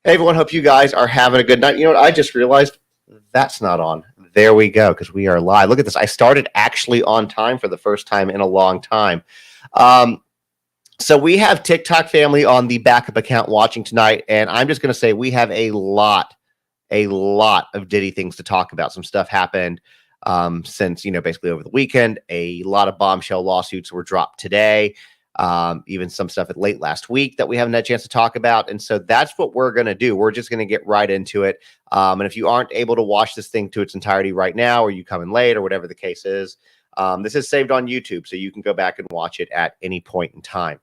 Hey, everyone. Hope you guys are having a good night. You know what? I just realized that's not on. There we go, because we are live. Look at this. I started actually on time for the first time in a long time. So we have TikTok family on the backup account watching tonight, and I'm just going to say we have a lot of Diddy things to talk about. Some stuff happened since, basically over the weekend. A lot of bombshell lawsuits were dropped today. Even some stuff late last week that we haven't had a chance to talk about. And so that's what we're going to do. We're just going to get right into it. And if you aren't able to watch this thing to its entirety right now, or you come in late or whatever the case is, this is saved on YouTube, so you can go back and watch it at any point in time.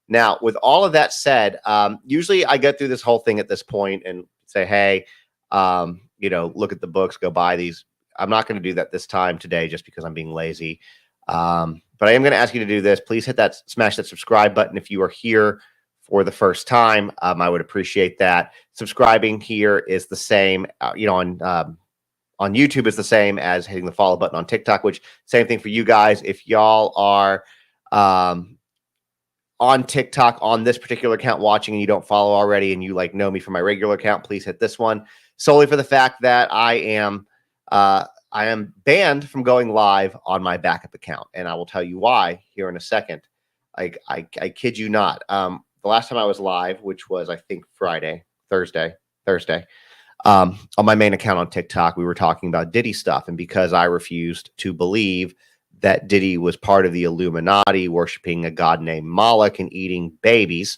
Now, with all of that said, usually I get through this whole thing at this point and say, hey, look at the books, go buy these. I'm not going to do that this time today just because I'm being lazy. But I am going to ask you to do this. Please smash that subscribe button if you are here for the first time. I would appreciate that. Subscribing here is the same, on YouTube is the same as hitting the follow button on TikTok, which same thing for you guys. If y'all are on TikTok on this particular account watching and you don't follow already and you know me from my regular account, please hit this one, solely for the fact that I am banned from going live on my backup account, and I will tell you why here in a second. I kid you not. The last time I was live, which was I think Thursday, on my main account on TikTok, we were talking about Diddy stuff, and because I refused to believe that Diddy was part of the Illuminati, worshiping a god named Moloch and eating babies,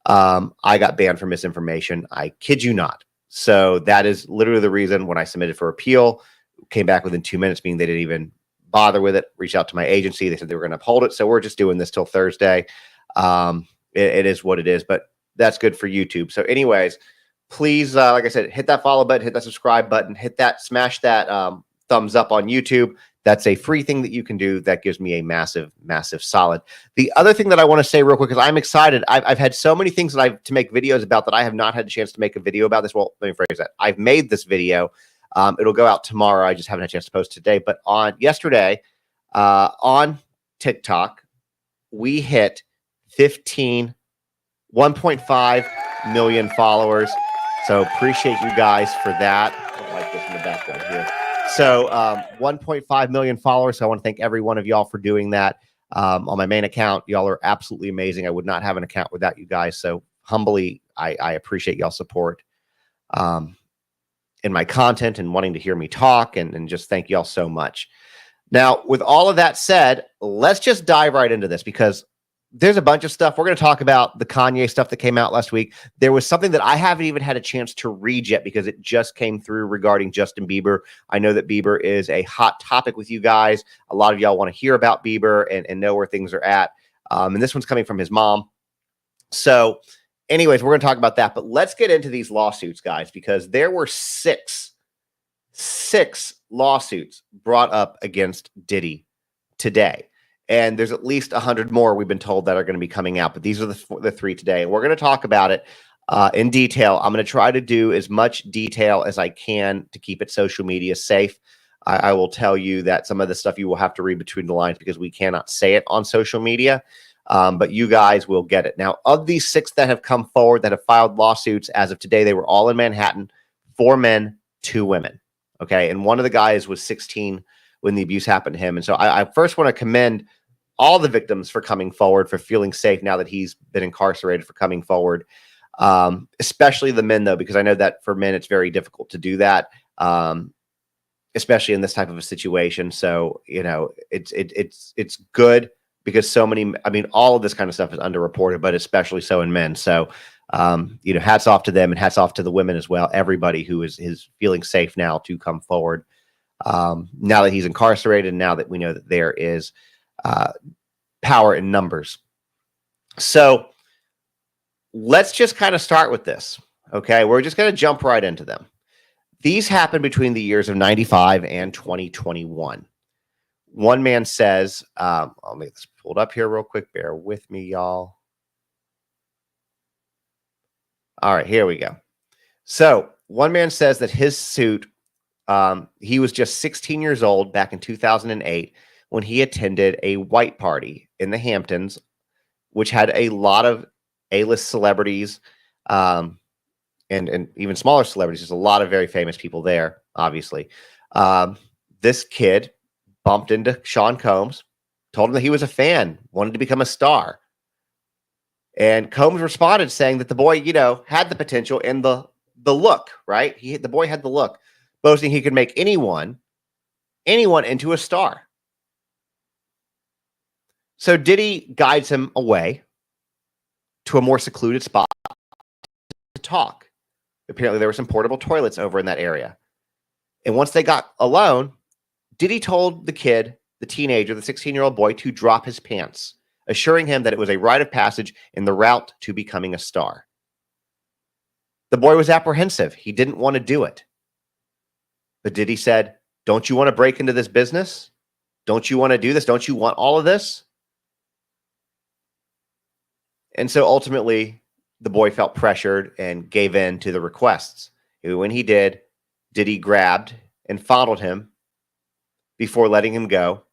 I got banned for misinformation. I kid you not. So that is literally the reason when I submitted for appeal, came back within 2 minutes, meaning they didn't even bother with it. Reached out to my agency. They said they were going to uphold it. So we're just doing this till Thursday. It is what it is, but that's good for YouTube. So anyways, please, like I said, hit that follow button, hit that subscribe button, smash that thumbs up on YouTube. That's a free thing that you can do. That gives me a massive, massive solid. The other thing that I want to say real quick is I'm excited. I've had so many things that I have to make videos about that I have not had a chance to make a video about this. Well, let me phrase that. I've made this video. It'll go out tomorrow. I just haven't had a chance to post today. But yesterday on TikTok, we hit 1.5 million followers. So appreciate you guys for that. I don't like this in the background here. So 1.5 million followers. So I want to thank every one of y'all for doing that on my main account. Y'all are absolutely amazing. I would not have an account without you guys. So humbly, I appreciate y'all support in my content and wanting to hear me talk, and just thank y'all so much. Now, with all of that said, let's just dive right into this, because there's a bunch of stuff. We're going to talk about the Kanye stuff that came out last week. There was something that I haven't even had a chance to read yet because it just came through regarding Justin Bieber. I know that Bieber is a hot topic with you guys. A lot of y'all want to hear about Bieber and know where things are at. And this one's coming from his mom. So anyways, we're going to talk about that. But let's get into these lawsuits, guys, because there were six lawsuits brought up against Diddy today. And there's at least 100 more we've been told that are going to be coming out. But these are the three today. And we're going to talk about it in detail. I'm going to try to do as much detail as I can to keep it social media safe. I will tell you that some of the stuff you will have to read between the lines because we cannot say it on social media. But you guys will get it. Now, of these six that have come forward, that have filed lawsuits as of today, they were all in Manhattan, 4 men, 2 women. Okay. And one of the guys was 16 when the abuse happened to him. And so I first want to commend all the victims for coming forward, for feeling safe now that he's been incarcerated, for coming forward. Especially the men, though, because I know that for men, it's very difficult to do that. Especially in this type of a situation. So, it's good. Because so many, all of this kind of stuff is underreported, but especially so in men. So, hats off to them and hats off to the women as well. Everybody who is feeling safe now to come forward. Now that he's incarcerated, now that we know that there is power in numbers. So let's just kind of start with this. Okay. We're just going to jump right into them. These happened between the years of 95 and 2021. One man says, I'll make this pulled up here real quick. Bear with me, y'all. All right, here we go. So one man says that his suit, he was just 16 years old back in 2008 when he attended a white party in the Hamptons, which had a lot of A-list celebrities and even smaller celebrities. There's a lot of very famous people there, obviously. This kid bumped into Sean Combs, told him that he was a fan, wanted to become a star. And Combs responded saying that the boy, had the potential and the look, right? The boy had the look, boasting he could make anyone into a star. So Diddy guides him away to a more secluded spot to talk. Apparently, there were some portable toilets over in that area. And once they got alone, Diddy told the kid, the teenager, the 16-year-old boy, to drop his pants, assuring him that it was a rite of passage in the route to becoming a star. The boy was apprehensive. He didn't want to do it. But Diddy said, "Don't you want to break into this business? Don't you want to do this? Don't you want all of this?" And so ultimately, the boy felt pressured and gave in to the requests. When he did, Diddy grabbed and fondled him before letting him go,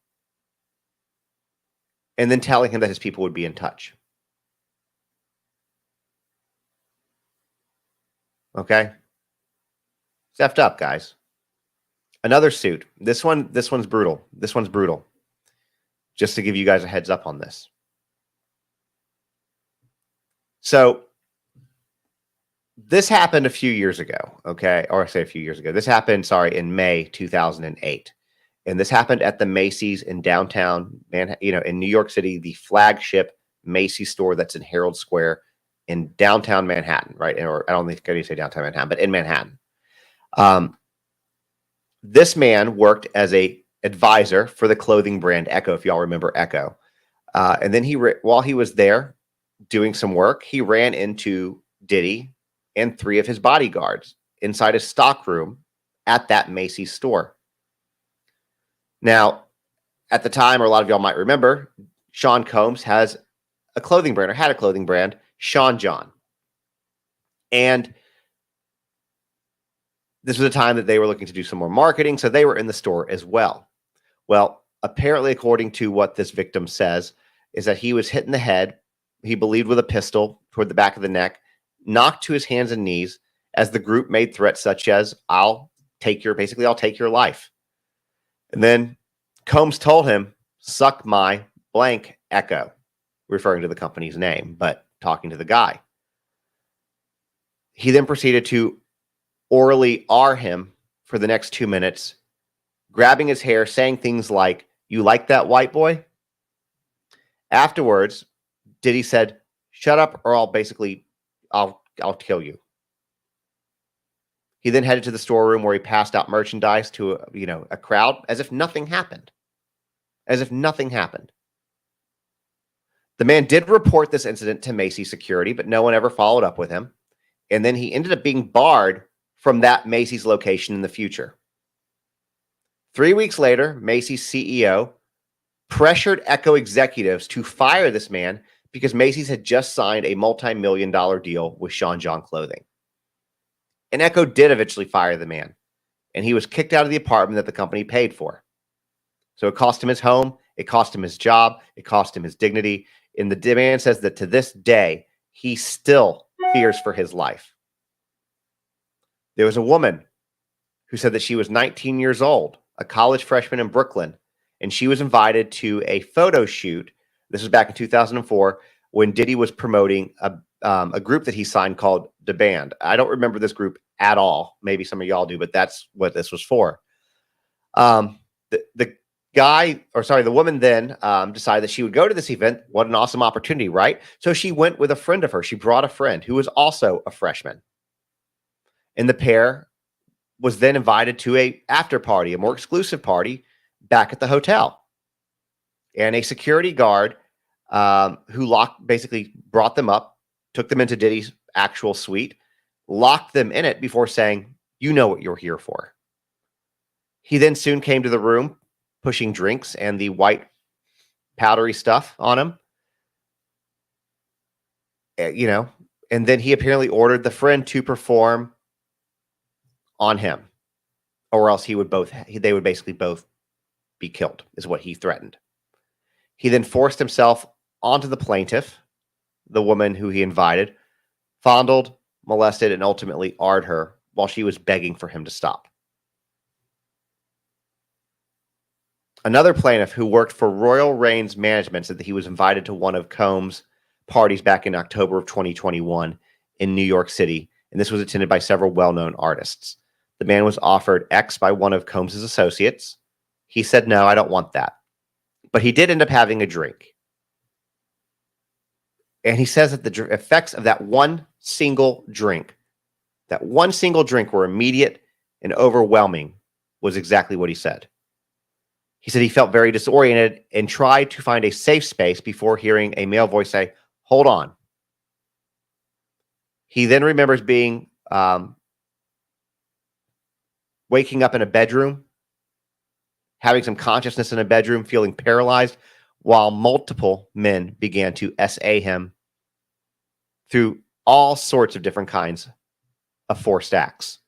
and then telling him that his people would be in touch. Okay? It's effed up, guys. Another suit. This one's brutal. This one's brutal. Just to give you guys a heads up on this. So this happened a few years ago, okay? Or I say a few years ago. This happened, in May 2008. And this happened at the Macy's in downtown Manhattan, in New York City, the flagship Macy's store that's in Herald Square in downtown Manhattan, right? Or I don't think I need to say downtown Manhattan, but in Manhattan. This man worked as a advisor for the clothing brand Echo, if y'all remember Echo. And then while he was there doing some work, he ran into Diddy and 3 of his bodyguards inside a stockroom at that Macy's store. Now, at the time, or a lot of y'all might remember, Sean Combs has a clothing brand, or had a clothing brand, Sean John. And this was a time that they were looking to do some more marketing, so they were in the store as well. Well, apparently, according to what this victim says, is that he was hit in the head, he believed with a pistol toward the back of the neck, knocked to his hands and knees as the group made threats such as, I'll take your life. And then Combs told him, "Suck my blank Echo," referring to the company's name, but talking to the guy. He then proceeded to orally R him for the next 2 minutes, grabbing his hair, saying things like, "You like that, white boy?" Afterwards, Diddy said, "Shut up or I'll kill you." He then headed to the storeroom where he passed out merchandise to a crowd as if nothing happened. As if nothing happened. The man did report this incident to Macy's security, but no one ever followed up with him. And then he ended up being barred from that Macy's location in the future. 3 weeks later, Macy's CEO pressured Echo executives to fire this man because Macy's had just signed a multi-million-dollar deal with Sean John Clothing. And Echo did eventually fire the man, and he was kicked out of the apartment that the company paid for. So it cost him his home, it cost him his job, it cost him his dignity. And the man says that to this day, he still fears for his life. There was a woman who said that she was 19 years old, a college freshman in Brooklyn, and she was invited to a photo shoot. This was back in 2004 when Diddy was promoting a group that he signed called The Band. I don't remember this group at all. Maybe some of y'all do, but that's what this was for. The woman then decided that she would go to this event. What an awesome opportunity, right? So she went with a friend of hers. She brought a friend who was also a freshman. And the pair was then invited to a after party, a more exclusive party back at the hotel. And a security guard who basically brought them up, took them into Diddy's actual suite, locked them in it before saying, "You know what you're here for." He then soon came to the room, pushing drinks and the white powdery stuff on him. And then he apparently ordered the friend to perform on him, or else they would basically both be killed, is what he threatened. He then forced himself onto the plaintiff, the woman who he invited, fondled, molested, and ultimately AR'd her while she was begging for him to stop. Another plaintiff who worked for Royal Reigns Management said that he was invited to one of Combs' parties back in October of 2021 in New York City, and this was attended by several well-known artists. The man was offered X by one of Combs' associates. He said, no, I don't want that. But he did end up having a drink. And he says that the effects of that one single drink were immediate and overwhelming, was exactly what he said. He said he felt very disoriented and tried to find a safe space before hearing a male voice say, hold on. He then remembers being waking up in a bedroom, having some consciousness in a bedroom, feeling paralyzed, while multiple men began to SA him through all sorts of different kinds of forced acts.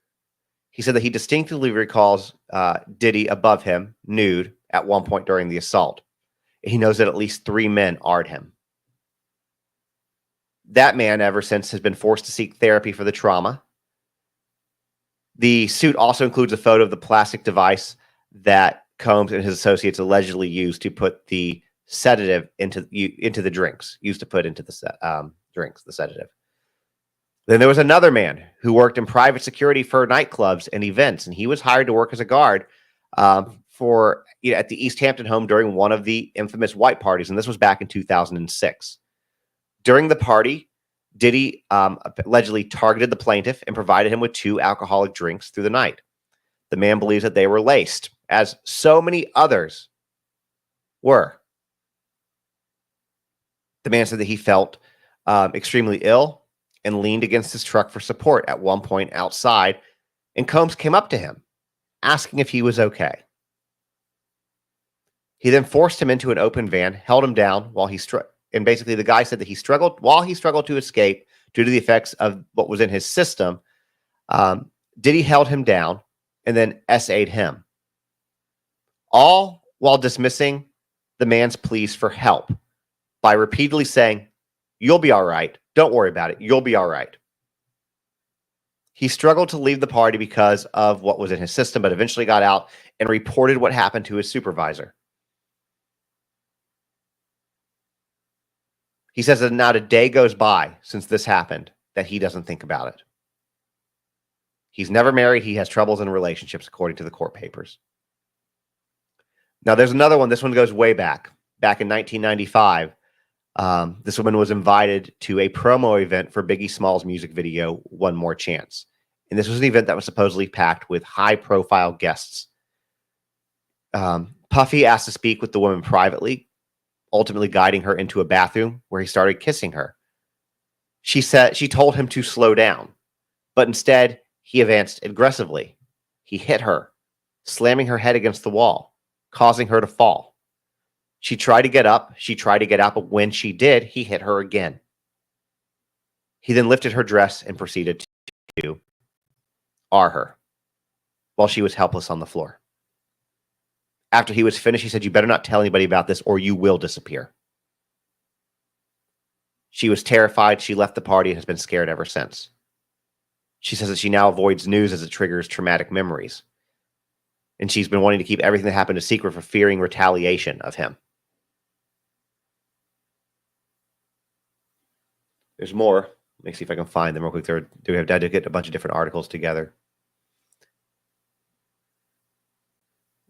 He said that he distinctly recalls Diddy above him, nude, at one point during the assault. He knows that at least 3 men AR'd him. That man, ever since, has been forced to seek therapy for the trauma. The suit also includes a photo of the plastic device that Combs and his associates allegedly used to put the sedative into the drinks, used to put into the drinks, the sedative. Then there was another man who worked in private security for nightclubs and events, and he was hired to work as a guard at the East Hampton home during one of the infamous white parties, and this was back in 2006. During the party, Diddy allegedly targeted the plaintiff and provided him with 2 alcoholic drinks through the night. The man believes that they were laced, as so many others were. The man said that he felt extremely ill and leaned against his truck for support at one point outside, and Combs came up to him, asking if he was okay. He then forced him into an open van, held him down while he and basically the guy said that he struggled to escape due to the effects of what was in his system. Diddy held him down and then SA'd him, all while dismissing the man's pleas for help by repeatedly saying, you'll be all right. Don't worry about it. You'll be all right. He struggled to leave the party because of what was in his system, but eventually got out and reported what happened to his supervisor. He says that not a day goes by since this happened that he doesn't think about it. He's never married. He has troubles in relationships, according to the court papers. Now, there's another one. This one goes way back. Back in 1995, this woman was invited to a promo event for Biggie Smalls' music video, One More Chance. And this was an event that was supposedly packed with high-profile guests. Puffy asked to speak with the woman privately, ultimately guiding her into a bathroom where he started kissing her. She told him to slow down, but instead he advanced aggressively. He hit her, slamming her head against the wall, causing her to fall. She tried to get up. But when she did, he hit her again. He then lifted her dress and proceeded to R her while she was helpless on the floor. After he was finished, he said, you better not tell anybody about this or you will disappear. She was terrified. She left the party and has been scared ever since. She says that she now avoids news as it triggers traumatic memories. And she's been wanting to keep everything that happened a secret for fearing retaliation of him. There's more. Let me see if I can find them real quick. We have to get a bunch of different articles together.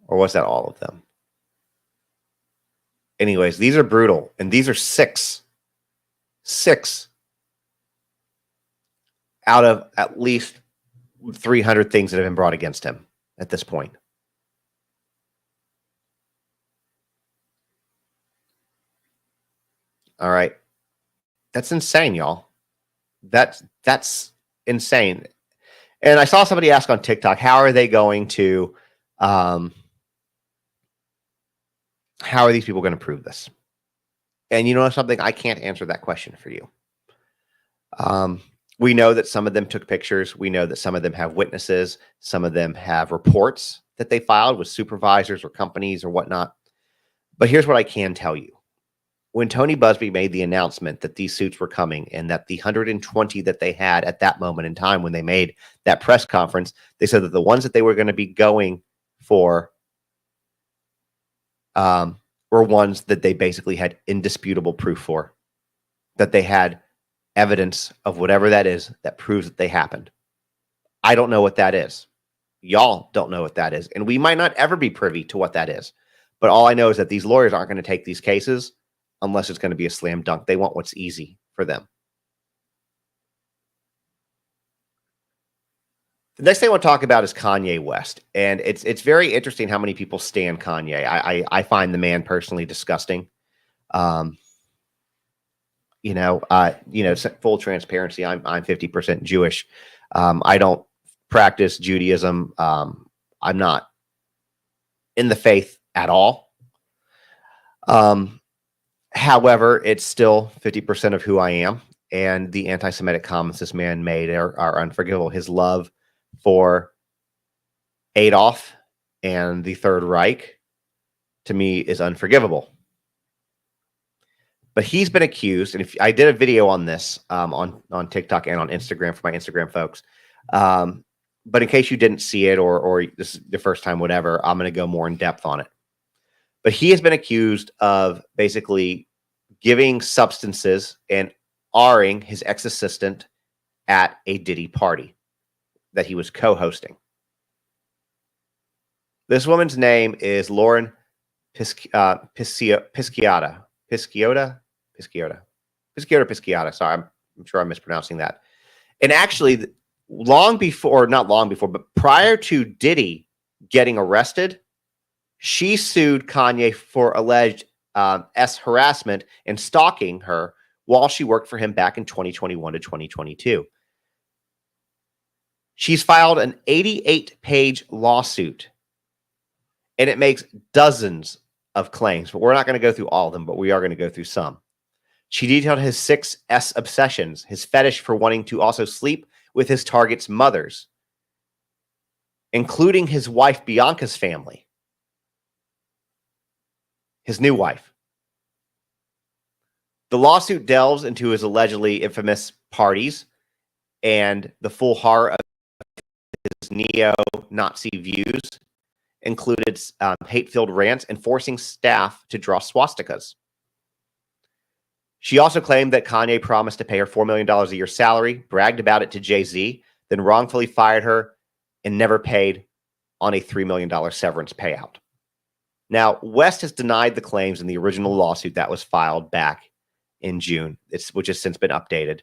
Or was that all of them? Anyways, these are brutal. And these are 6 out of at least 300 things that have been brought against him at this point. All right. That's insane, y'all. That's insane. And I saw somebody ask on TikTok, how are they going to how are these people going to prove this? And you know something? I can't answer that question for you. We know that some of them took pictures. We know that some of them have witnesses. Some of them have reports that they filed with supervisors or companies or whatnot. But here's what I can tell you. when Tony Busby made the announcement that these suits were coming and that the 120 that they had at that moment in time when they made that press conference, they said that the ones that they were going to be going for were ones that they basically had indisputable proof for, that they had evidence of whatever that is that proves that they happened. I don't know what that is. Y'all don't know what that is. And we might not ever be privy to what that is. But all I know is that these lawyers aren't going to take these cases unless it's going to be a slam dunk. They want what's easy for them. The next thing I want to talk about is Kanye West. And it's very interesting how many people stand Kanye. I find the man personally disgusting. Full transparency, I'm 50% Jewish. I don't practice Judaism. I'm not in the faith at all. However, it's still 50% of who I am. And the anti-Semitic comments this man made are unforgivable. His love for Adolf and the Third Reich, to me, is unforgivable. But he's been accused, and if I did a video on this on TikTok and on Instagram for my Instagram folks. But in case you didn't see it or this is the first time, whatever, I'm going to go more in depth on it. But he has been accused of basically giving substances and R-ing his ex-assistant at a Diddy party that he was co-hosting. This woman's name is Lauren Pisciotta. Sorry, I'm sure I'm mispronouncing that. And actually, not long before, but prior to Diddy getting arrested, she sued Kanye for alleged harassment and stalking her while she worked for him back in 2021 to 2022. She's filed an 88-page lawsuit, and it makes dozens of claims, but we're not going to go through all of them, but we are going to go through some. She detailed his 6 obsessions, his fetish for wanting to also sleep with his target's mothers, including his wife Bianca's family, his new wife. The lawsuit delves into his allegedly infamous parties and the full horror of his neo-Nazi views, included hate-filled rants and forcing staff to draw swastikas. She also claimed that Kanye promised to pay her $4 million a year salary, bragged about it to Jay-Z, then wrongfully fired her and never paid on a $3 million severance payout. Now, West has denied the claims in the original lawsuit that was filed back in June, which has since been updated,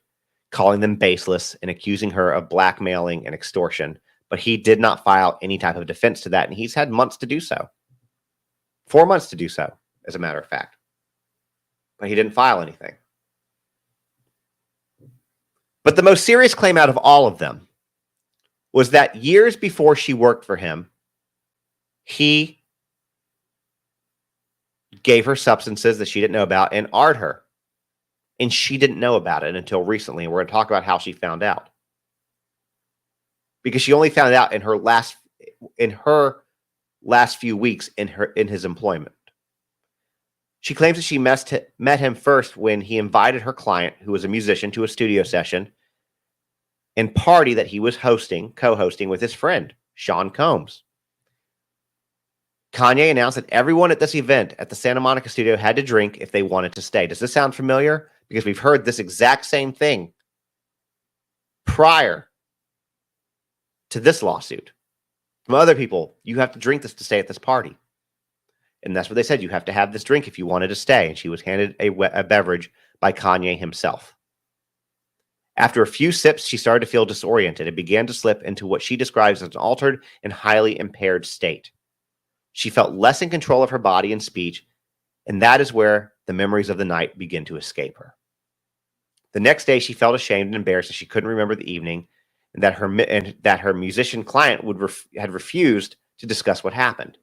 calling them baseless and accusing her of blackmailing and extortion. But he did not file any type of defense to that, and he's had months to do so. 4 months to do so, as a matter of fact. But he didn't file anything. But the most serious claim out of all of them was that years before she worked for him, he gave her substances that she didn't know about and R'd her. And she didn't know about it until recently. And we're going to talk about how she found out. Because she only found out in her last few weeks in his employment. She claims that she met him first when he invited her client, who was a musician, to a studio session and party that he was co-hosting with his friend, Sean Combs. Kanye announced that everyone at this event at the Santa Monica studio had to drink if they wanted to stay. Does this sound familiar? Because we've heard this exact same thing prior to this lawsuit from other people. You have to drink this to stay at this party. And that's what they said. You have to have this drink if you wanted to stay. And she was handed a beverage by Kanye himself. After a few sips, she started to feel disoriented and began to slip into what she describes as an altered and highly impaired state. She felt less in control of her body and speech, and that is where the memories of the night begin to escape her. The next day, she felt ashamed and embarrassed that she couldn't remember the evening, and that her musician client had refused to discuss what happened.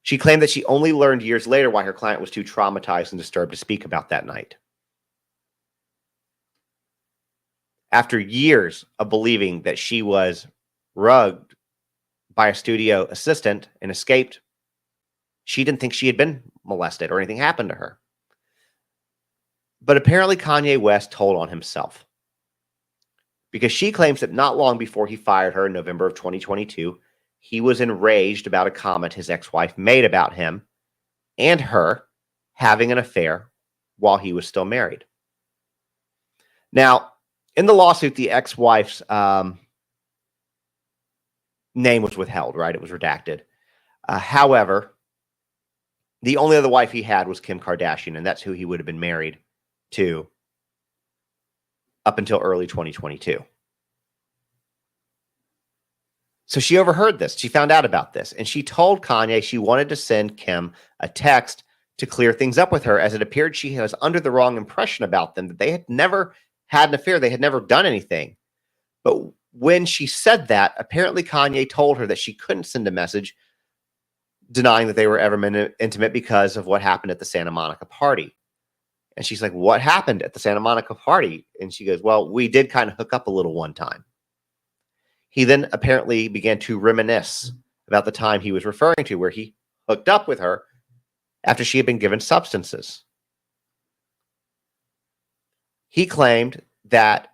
She claimed that she only learned years later why her client was too traumatized and disturbed to speak about that night. After years of believing that she was rugged by a studio assistant and escaped, she didn't think she had been molested or anything happened to her. But apparently Kanye West told on himself, because she claims that not long before he fired her in November of 2022, he was enraged about a comment his ex-wife made about him and her having an affair while he was still married. Now, in the lawsuit, the ex-wife's name was withheld, right? It was redacted. However, the only other wife he had was Kim Kardashian, and that's who he would have been married to up until early 2022. So she overheard this. She found out about this, and she told Kanye she wanted to send Kim a text to clear things up with her, as it appeared she was under the wrong impression about them, that they had never had an affair. They had never done anything. But when she said that, apparently Kanye told her that she couldn't send a message denying that they were ever intimate because of what happened at the Santa Monica party. And she's like, what happened at the Santa Monica party? And she goes, well, we did kind of hook up a little one time. He then apparently began to reminisce about the time he was referring to where he hooked up with her after she had been given substances. He claimed that,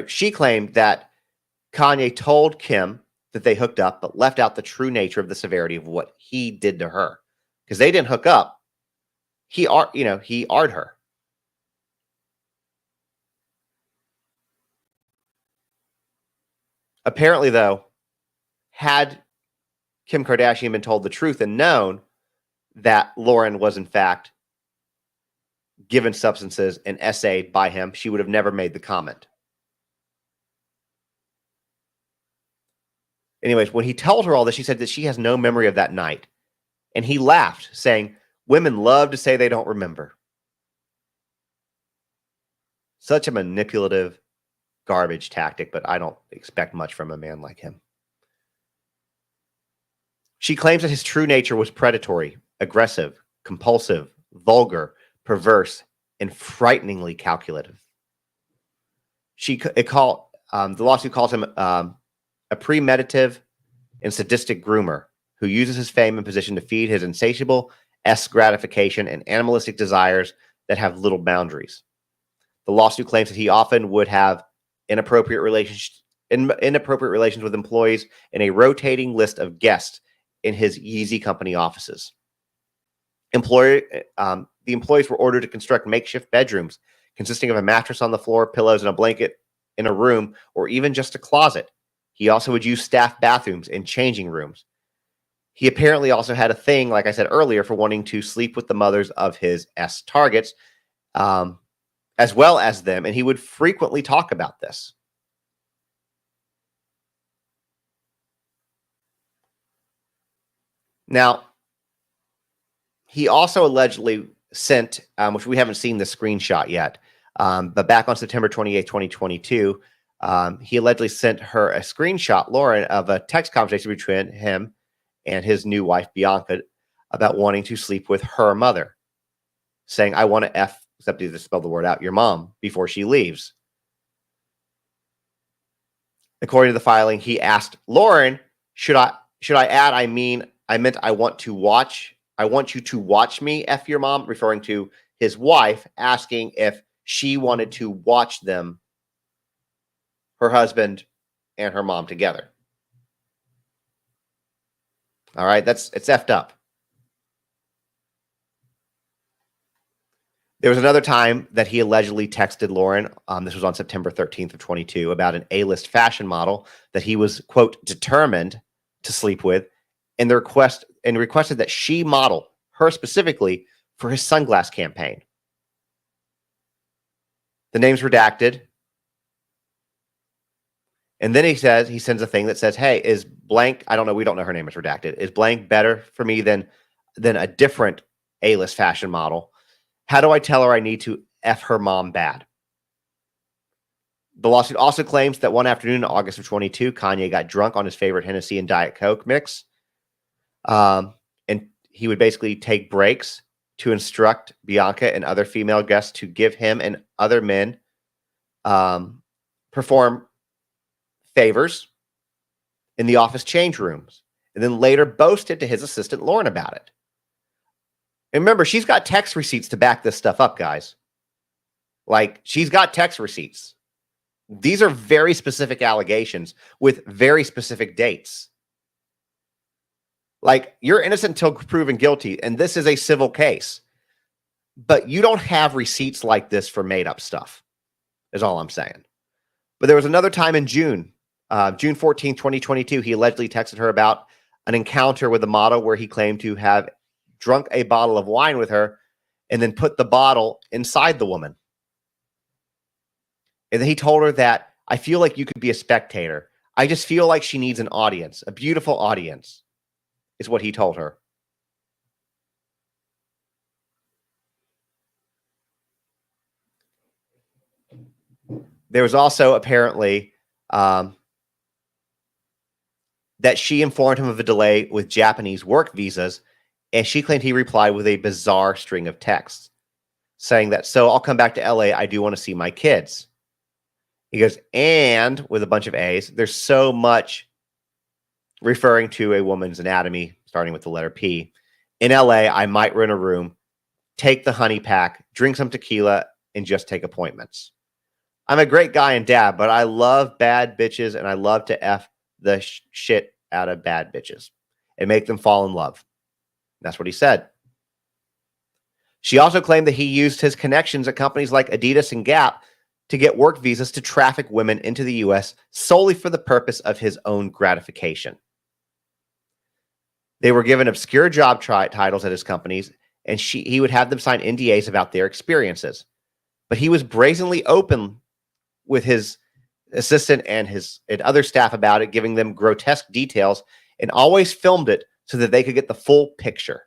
she claimed that Kanye told Kim that they hooked up, but left out the true nature of the severity of what he did to her. Because they didn't hook up. He AR'd her. Apparently, though, had Kim Kardashian been told the truth and known that Lauren was in fact given substances and essayed by him, she would have never made the comment. Anyways, when he told her all this, she said that she has no memory of that night. And he laughed, saying, women love to say they don't remember. Such a manipulative, garbage tactic, but I don't expect much from a man like him. She claims that his true nature was predatory, aggressive, compulsive, vulgar, perverse, and frighteningly calculative. The lawsuit calls him a premeditative and sadistic groomer who uses his fame and position to feed his insatiable gratification and animalistic desires that have little boundaries. The lawsuit claims that he often would have inappropriate relations with employees and a rotating list of guests in his Yeezy company offices. The employees were ordered to construct makeshift bedrooms consisting of a mattress on the floor, pillows, and a blanket in a room, or even just a closet. He also would use staff bathrooms and changing rooms. He apparently also had a thing, like I said earlier, for wanting to sleep with the mothers of his targets, as well as them, and he would frequently talk about this. Now, he also allegedly sent, which we haven't seen the screenshot yet, but back on September 28, 2022, he allegedly sent her a screenshot, Lauren, of a text conversation between him and his new wife, Bianca, about wanting to sleep with her mother, saying, I want to except to spell the word out, your mom, before she leaves. According to the filing, he asked Lauren, should I add, I meant I want you to watch me, F your mom, referring to his wife, asking if she wanted to watch them, her husband and her mom together. All right, it's effed up. There was another time that he allegedly texted Lauren, this was on September 13th of 22, about an A-list fashion model that he was, quote, determined to sleep with, and requested that she model her specifically for his sunglass campaign. The name's redacted. And then he sends a thing that says, hey, is blank, I don't know, we don't know her name is redacted. Is blank better for me than a different A-list fashion model? How do I tell her I need to F her mom bad? The lawsuit also claims that one afternoon in August of 22, Kanye got drunk on his favorite Hennessy and Diet Coke mix. And he would basically take breaks to instruct Bianca and other female guests to give him and other men perform favors in the office change rooms. and then later boasted to his assistant Lauren about it. And remember, she's got text receipts to back this stuff up, guys. Like, she's got text receipts. These are very specific allegations with very specific dates. Like, you're innocent until proven guilty, and this is a civil case. But you don't have receipts like this for made-up stuff, is all I'm saying. But there was another time in June 14, 2022, he allegedly texted her about an encounter with a model where he claimed to have drunk a bottle of wine with her and then put the bottle inside the woman. And then he told her that, I feel like you could be a spectator. I just feel like she needs an audience, a beautiful audience, is what he told her. There was also apparently that she informed him of a delay with Japanese work visas, and she claimed he replied with a bizarre string of texts saying that, so I'll come back to LA. I do want to see my kids. He goes, and with a bunch of A's, there's so much referring to a woman's anatomy, starting with the letter P. In LA, I might rent a room, take the honey pack, drink some tequila, and just take appointments. I'm a great guy and dad, but I love bad bitches, and I love to F the shit out of bad bitches and make them fall in love. That's what he said. She also claimed that he used his connections at companies like Adidas and Gap to get work visas to traffic women into the U.S. solely for the purpose of his own gratification. They were given obscure job titles at his companies, and he would have them sign NDAs about their experiences. But he was brazenly open with his assistant and other staff about it, giving them grotesque details, and always filmed it so that they could get the full picture.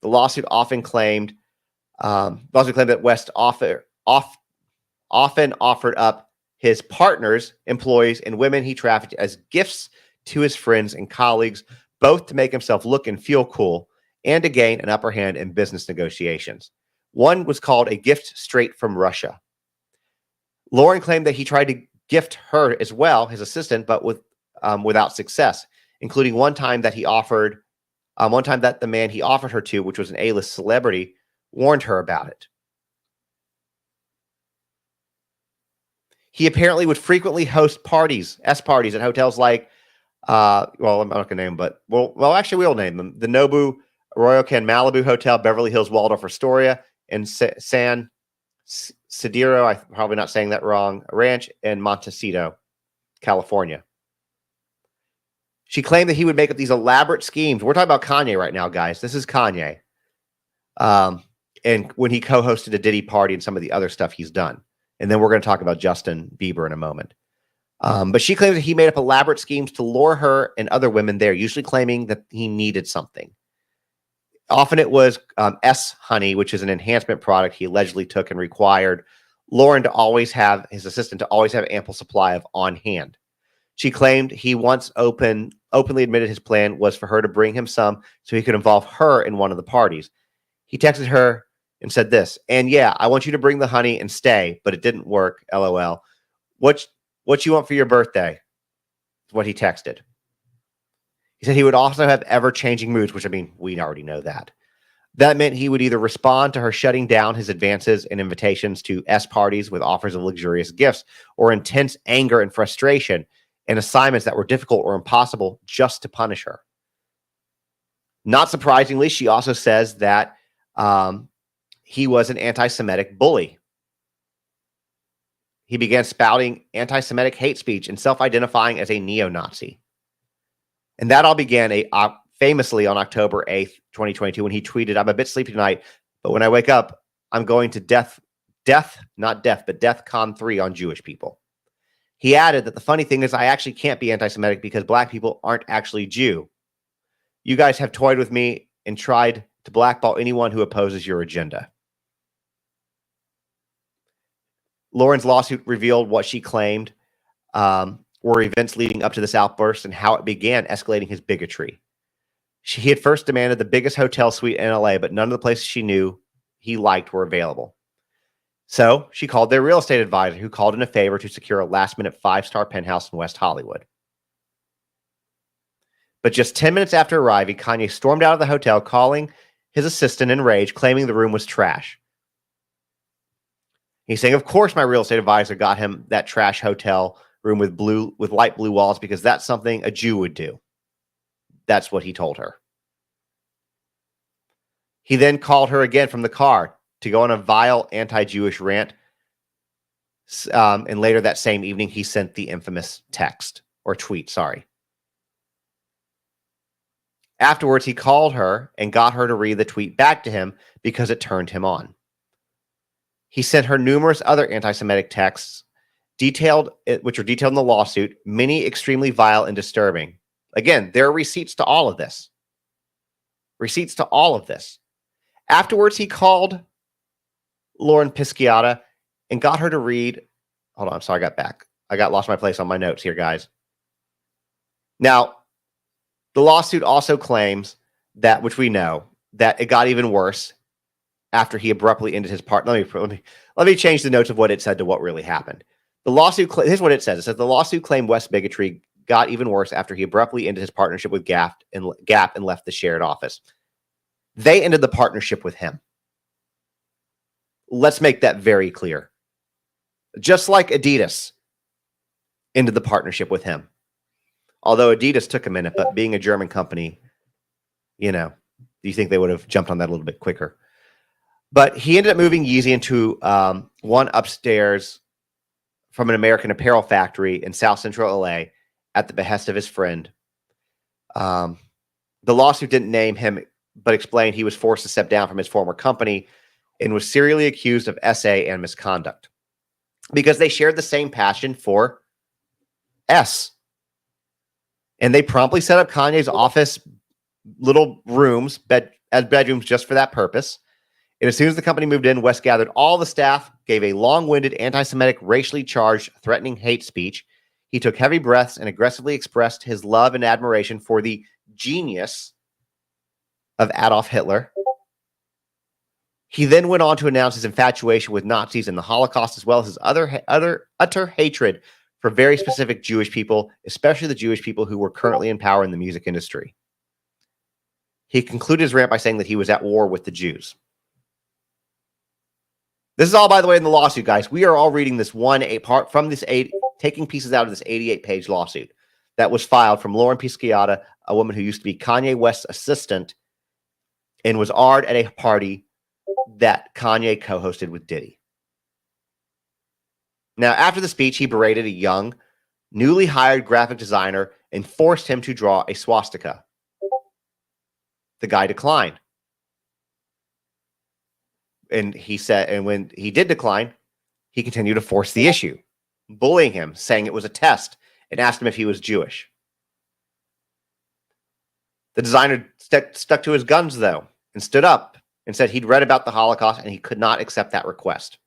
The lawsuit often claimed that West often offered up his partners, employees, and women he trafficked as gifts to his friends and colleagues, both to make himself look and feel cool and to gain an upper hand in business negotiations. One was called a gift straight from Russia. Lauren claimed that he tried to gift her as well, his assistant, but without success, including one time that the man he offered her to, which was an A-list celebrity, warned her about it. He apparently would frequently host parties at hotels like, I'm not going to name them, but actually we'll name them. The Nobu Royokan Malibu Hotel, Beverly Hills Waldorf Astoria, and San Cediro, I'm probably not saying that wrong, ranch in Montecito, California. She claimed that he would make up these elaborate schemes. We're talking about Kanye right now, guys. This is Kanye. And when he co-hosted a Diddy party and some of the other stuff he's done. And then we're going to talk about Justin Bieber in a moment. But she claims that he made up elaborate schemes to lure her and other women there, usually claiming that he needed something. Often it was honey, which is an enhancement product he allegedly took and required Lauren to always have, his assistant, to always have ample supply of on hand. She claimed he once openly admitted his plan was for her to bring him some so he could involve her in one of the parties. He texted her and said this, and yeah, I want you to bring the honey and stay, but it didn't work, LOL. What you want for your birthday? Is what he texted. He said he would also have ever-changing moods, which, I mean, we already know that. That meant he would either respond to her shutting down his advances and invitations to S parties with offers of luxurious gifts, or intense anger and frustration and assignments that were difficult or impossible just to punish her. Not surprisingly, she also says that he was an anti-Semitic bully. He began spouting anti-Semitic hate speech and self-identifying as a neo-Nazi. And that all began famously on October 8th, 2022, when he tweeted, I'm a bit sleepy tonight, but when I wake up, I'm going to DEFCON 3 on Jewish people. He added that the funny thing is I actually can't be anti-Semitic because black people aren't actually Jew. You guys have toyed with me and tried to blackball anyone who opposes your agenda. Lauren's lawsuit revealed what she claimed were events leading up to this outburst and how it began escalating his bigotry. He had first demanded the biggest hotel suite in LA, but none of the places she knew he liked were available. So she called their real estate advisor, who called in a favor to secure a last-minute 5-star penthouse in West Hollywood. But just 10 minutes after arriving, Kanye stormed out of the hotel, calling his assistant in rage, claiming the room was trash. He's saying, of course, my real estate advisor got him that trash hotel room with light blue walls because that's something a Jew would do. That's what he told her. He then called her again from the car to go on a vile anti-Jewish rant. And later that same evening, he sent the infamous tweet. Afterwards, he called her and got her to read the tweet back to him because it turned him on. He sent her numerous other anti-Semitic texts, which are detailed in the lawsuit, many extremely vile and disturbing. Again, there are receipts to all of this. Afterwards, he called Lauren Pisciata and got her to read. Hold on, sorry, I got back. Lost my place on my notes here, guys. Now, the lawsuit also claims that, which we know, that it got even worse after he abruptly ended his part. Let me change the notes of what it said to what really happened. The lawsuit, here's what it says. It says the lawsuit claimed West's bigotry got even worse after he abruptly ended his partnership with Gap and left the shared office. They ended the partnership with him. Let's make that very clear. Just like Adidas ended the partnership with him. Although Adidas took a minute, but being a German company, do you think they would have jumped on that a little bit quicker? But he ended up moving Yeezy into one upstairs from an American apparel factory in South Central LA at the behest of his friend. The lawsuit didn't name him, but explained he was forced to step down from his former company and was serially accused of SA and misconduct because they shared the same passion for S. And they promptly set up Kanye's office little rooms as bedrooms just for that purpose. And as soon as the company moved in, West gathered all the staff, gave a long-winded, anti-Semitic, racially charged, threatening hate speech. He took heavy breaths and aggressively expressed his love and admiration for the genius of Adolf Hitler. He then went on to announce his infatuation with Nazis and the Holocaust, as well as his utter hatred for very specific Jewish people, especially the Jewish people who were currently in power in the music industry. He concluded his rant by saying that he was at war with the Jews. This is all, by the way, in the lawsuit, guys. We are all reading this part from this taking pieces out of this 88-page lawsuit that was filed from Lauren Pisciata, a woman who used to be Kanye West's assistant and was AR'd at a party that Kanye co-hosted with Diddy. Now, after the speech, he berated a young, newly hired graphic designer and forced him to draw a swastika. The guy declined. And when he did decline, he continued to force the issue, bullying him, saying it was a test, and asked him if he was Jewish. The designer stuck to his guns, though, and stood up and said he'd read about the Holocaust and he could not accept that request.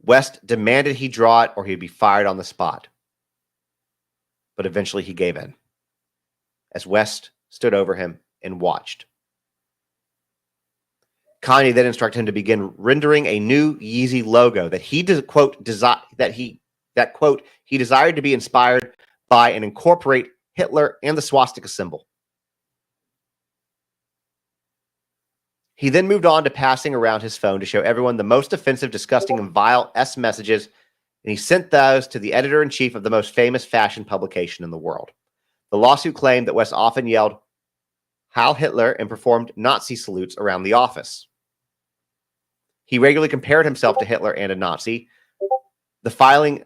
West demanded he draw it or he'd be fired on the spot. But eventually he gave in, as West stood over him and watched. Kanye then instructed him to begin rendering a new Yeezy logo that he desired to be inspired by and incorporate Hitler and the swastika symbol. He then moved on to passing around his phone to show everyone the most offensive, disgusting, and vile S messages, and he sent those to the editor-in-chief of the most famous fashion publication in the world. The lawsuit claimed that West often yelled Heil Hitler and performed Nazi salutes around the office. He regularly compared himself to Hitler and a Nazi. The filing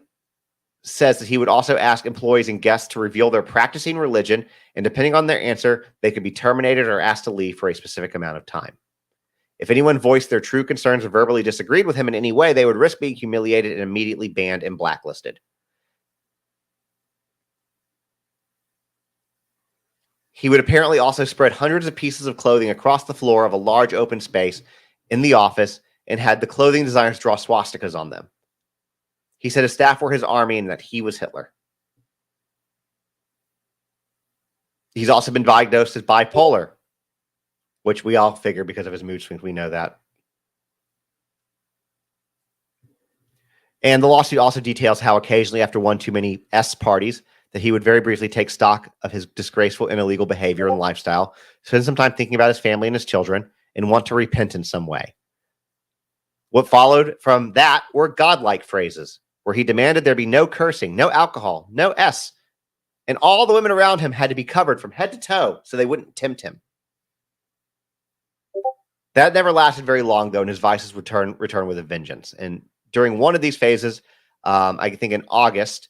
says that he would also ask employees and guests to reveal their practicing religion, and depending on their answer, they could be terminated or asked to leave for a specific amount of time. If anyone voiced their true concerns or verbally disagreed with him in any way, they would risk being humiliated and immediately banned and blacklisted. He would apparently also spread hundreds of pieces of clothing across the floor of a large open space in the office and had the clothing designers draw swastikas on them. He said his staff were his army and that he was Hitler. He's also been diagnosed as bipolar, which we all figure because of his mood swings. We know that. And the lawsuit also details how occasionally after one too many S parties that he would very briefly take stock of his disgraceful and illegal behavior and lifestyle, spend some time thinking about his family and his children, and want to repent in some way. What followed from that were godlike phrases, where he demanded there be no cursing, no alcohol, no S, and all the women around him had to be covered from head to toe so they wouldn't tempt him. That never lasted very long, though, and his vices would return with a vengeance. And during one of these phases, I think in August,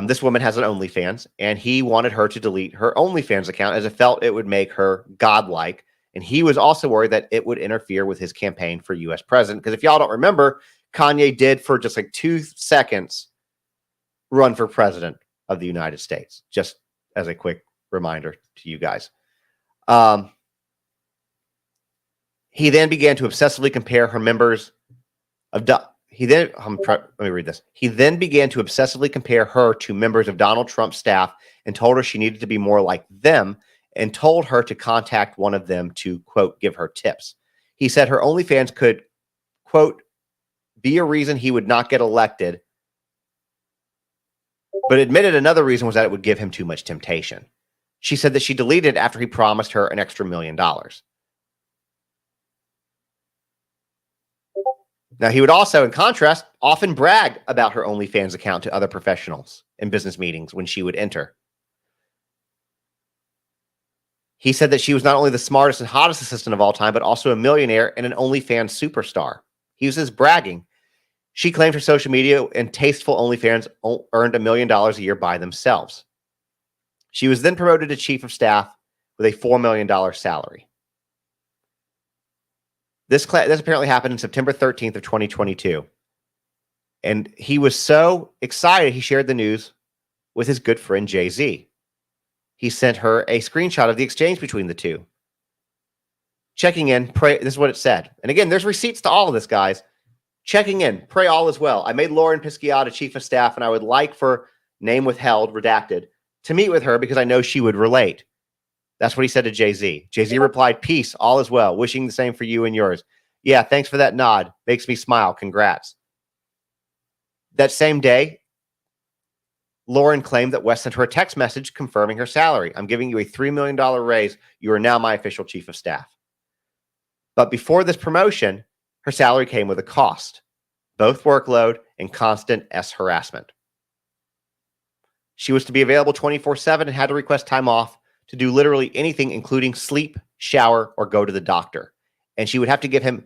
this woman has an OnlyFans, and he wanted her to delete her OnlyFans account as it felt it would make her godlike. And he was also worried that it would interfere with his campaign for U.S. president. Because if y'all don't remember, Kanye did, for just like 2 seconds, run for president of the United States, just as a quick reminder to you guys. He then began to obsessively compare her members of let me read this. He then began to obsessively compare her to members of Donald Trump's staff and told her she needed to be more like them and told her to contact one of them to, quote, give her tips. He said her OnlyFans could, quote, be a reason he would not get elected, but admitted another reason was that it would give him too much temptation. She said that she deleted it after he promised her an extra $1 million. Now, he would also, in contrast, often brag about her OnlyFans account to other professionals in business meetings when she would enter. He said that she was not only the smartest and hottest assistant of all time, but also a millionaire and an OnlyFans superstar. He was just bragging. She claimed her social media and tasteful OnlyFans earned $1 million a year by themselves. She was then promoted to chief of staff with a $4 million salary. This apparently happened in September 13th of 2022. And he was so excited, he shared the news with his good friend Jay-Z. He sent her a screenshot of the exchange between the two. Checking in, pray. This is what it said. And again, there's receipts to all of this, guys. Checking in, pray all is well. I made Lauren Pisciata chief of staff, and I would like, for name withheld, redacted, to meet with her because I know she would relate. That's what he said to Jay-Z. Jay-Z replied, peace, all is well. Wishing the same for you and yours. Yeah, thanks for that nod. Makes me smile. Congrats. That same day, Lauren claimed that West sent her a text message confirming her salary. I'm giving you a $3 million raise. You are now my official chief of staff. But before this promotion, her salary came with a cost, both workload and constant harassment. She was to be available 24/7 and had to request time off to do literally anything, including sleep, shower, or go to the doctor. And she would have to give him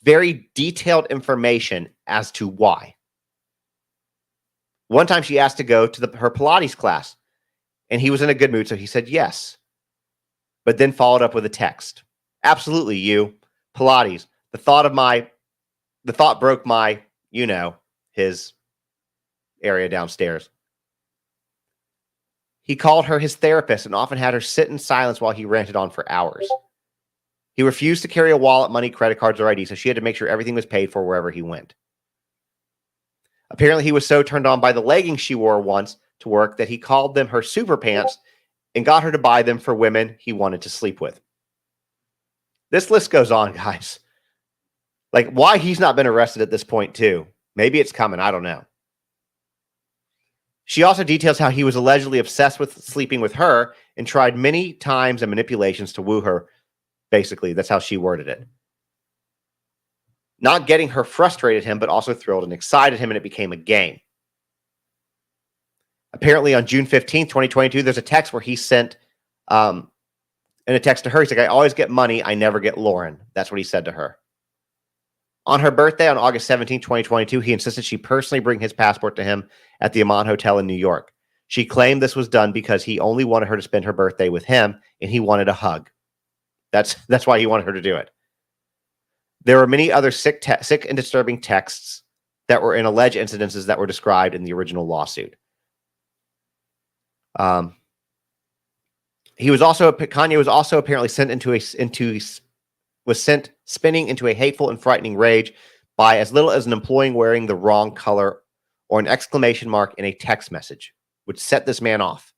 very detailed information as to why. One time she asked to go to her Pilates class, and he was in a good mood, so he said yes. But then followed up with a text. Absolutely, you. Pilates. The thought broke my, his area downstairs. He called her his therapist and often had her sit in silence while he ranted on for hours. He refused to carry a wallet, money, credit cards, or ID, so she had to make sure everything was paid for wherever he went. Apparently, he was so turned on by the leggings she wore once to work that he called them her super pants and got her to buy them for women he wanted to sleep with. This list goes on, guys. Like, why he's not been arrested at this point, too. Maybe it's coming. I don't know. She also details how he was allegedly obsessed with sleeping with her and tried many times and manipulations to woo her. Basically, that's how she worded it. Not getting her frustrated him, but also thrilled and excited him, and it became a game. Apparently, on June 15th, 2022, there's a text where he sent, in a text to her, he's like, I always get money, I never get Lauren. That's what he said to her. On her birthday, on August 17th, 2022, he insisted she personally bring his passport to him at the Amman Hotel in New York. She claimed this was done because he only wanted her to spend her birthday with him, and he wanted a hug. That's why he wanted her to do it. There were many other sick and disturbing texts that were in alleged incidences that were described in the original lawsuit. Kanye was also apparently sent spinning into a hateful and frightening rage by as little as an employee wearing the wrong color or an exclamation mark in a text message, which set this man off.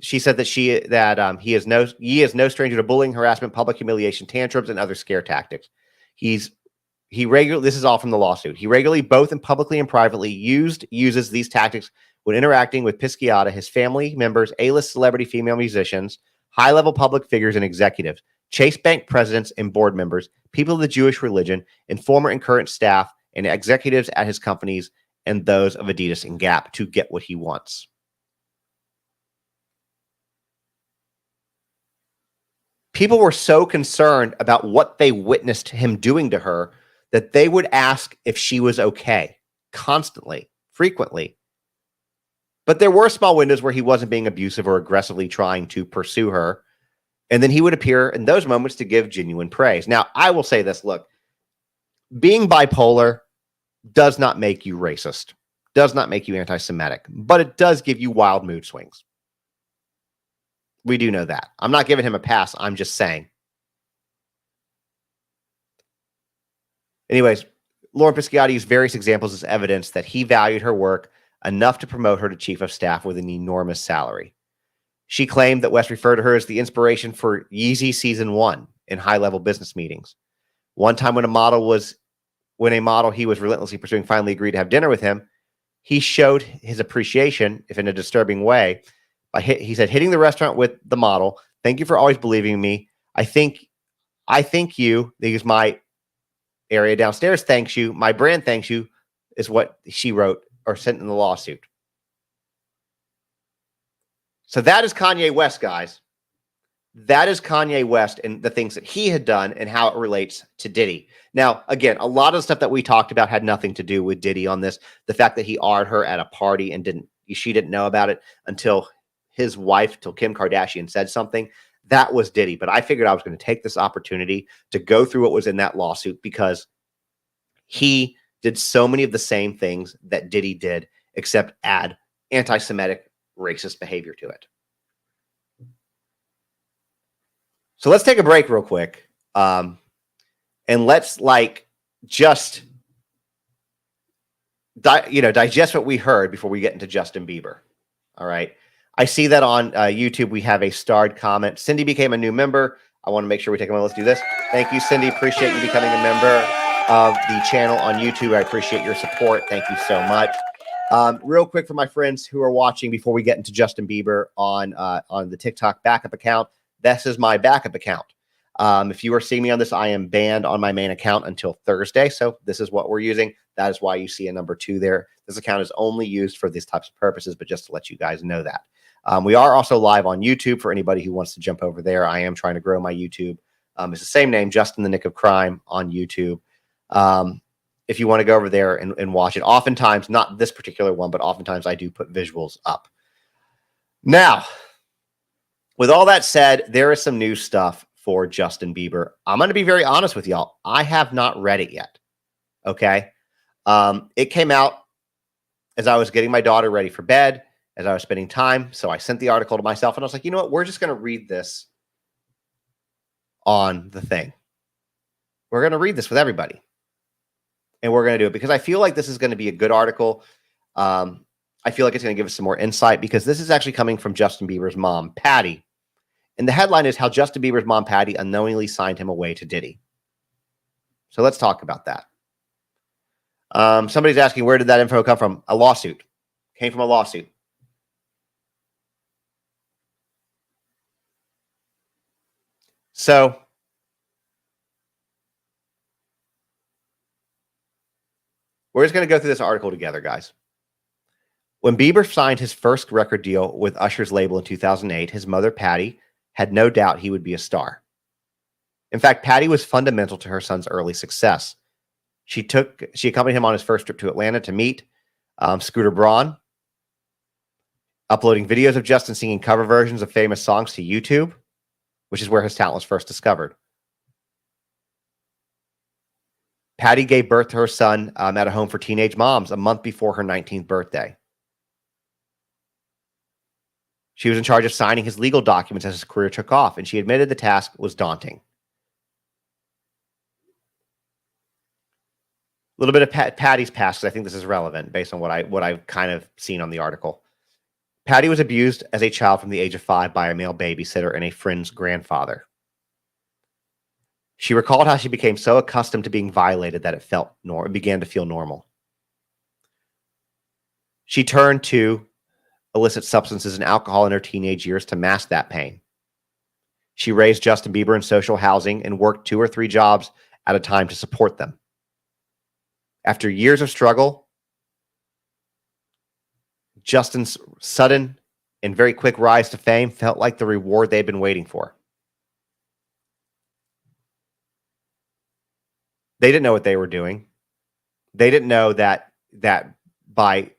She said that he is no stranger to bullying, harassment, public humiliation, tantrums, and other scare tactics. He This is all from the lawsuit. He regularly, both and publicly and privately, uses these tactics when interacting with Pisciata, his family members, A-list celebrity female musicians, high-level public figures and executives, Chase Bank presidents and board members, people of the Jewish religion, and former and current staff and executives at his companies and those of Adidas and Gap to get what he wants. People were so concerned about what they witnessed him doing to her that they would ask if she was okay constantly, frequently. But there were small windows where he wasn't being abusive or aggressively trying to pursue her. And then he would appear in those moments to give genuine praise. Now, I will say this, look, being bipolar does not make you racist, does not make you anti-Semitic, but it does give you wild mood swings. We do know that. I'm not giving him a pass. I'm just saying. Anyways, Lauren Pisciata used various examples as evidence that he valued her work enough to promote her to chief of staff with an enormous salary. She claimed that West referred to her as the inspiration for Yeezy Season 1 in high-level business meetings. One time when a model he was relentlessly pursuing finally agreed to have dinner with him, he showed his appreciation, if in a disturbing way, he said, hitting the restaurant with the model, "Thank you for always believing in me. I think you," because my area downstairs thanks you, my brand thanks you, is what she wrote or sent in the lawsuit. So that is Kanye West, guys. That is Kanye West and the things that he had done and how it relates to Diddy. Now, again, a lot of the stuff that we talked about had nothing to do with Diddy on this. The fact that he honored her at a party and she didn't know about it until his wife, till Kim Kardashian said something, that was Diddy. But I figured I was going to take this opportunity to go through what was in that lawsuit because he did so many of the same things that Diddy did, except add anti-Semitic, racist behavior to it. So let's take a break real quick. And let's just digest what we heard before we get into Justin Bieber. All right. I see that on YouTube, we have a starred comment. Cindy became a new member. I want to make sure we take a moment. Let's do this. Thank you, Cindy. Appreciate you becoming a member of the channel on YouTube. I appreciate your support. Thank you so much. Real quick for my friends who are watching before we get into Justin Bieber on the TikTok backup account, this is my backup account. If you are seeing me on this, I am banned on my main account until Thursday. So this is what we're using. That is why you see a number 2 there. This account is only used for these types of purposes, but just to let you guys know that. We are also live on YouTube for anybody who wants to jump over there. I am trying to grow my YouTube. It's the same name, Just in the Nick of Crime on YouTube. If you want to go over there and watch it, oftentimes, not this particular one, but oftentimes I do put visuals up. Now, with all that said, there is some new stuff for Justin Bieber. I'm going to be very honest with y'all. I have not read it yet. Okay. It came out as I was getting my daughter ready for bed, as I was spending time. So I sent the article to myself and I was like, you know what? We're just going to read this on the thing. We're going to read this with everybody. And we're going to do it because I feel like this is going to be a good article. I feel like it's going to give us some more insight because this is actually coming from Justin Bieber's mom, Patty. And the headline is how Justin Bieber's mom, Patty, unknowingly signed him away to Diddy. So let's talk about that. Somebody's asking, where did that info come from? A lawsuit. Came from a lawsuit. So we're just going to go through this article together, guys. When Bieber signed his first record deal with Usher's label in 2008, his mother, Patty, had no doubt he would be a star. In fact, Patty was fundamental to her son's early success. She accompanied him on his first trip to Atlanta to meet Scooter Braun, uploading videos of Justin singing cover versions of famous songs to YouTube, which is where his talent was first discovered. Patty gave birth to her son at a home for teenage moms a month before her 19th birthday. She was in charge of signing his legal documents as his career took off, and she admitted the task was daunting. A little bit of Patty's past, because I think this is relevant based on what I've kind of seen on the article. Patty was abused as a child from the age of 5 by a male babysitter and a friend's grandfather. She recalled how she became so accustomed to being violated that it began to feel normal. She turned to illicit substances and alcohol in her teenage years to mask that pain. She raised Justin Bieber in social housing and worked 2 or 3 jobs at a time to support them. After years of struggle, Justin's sudden and very quick rise to fame felt like the reward they'd been waiting for. They didn't know what they were doing. They didn't know that by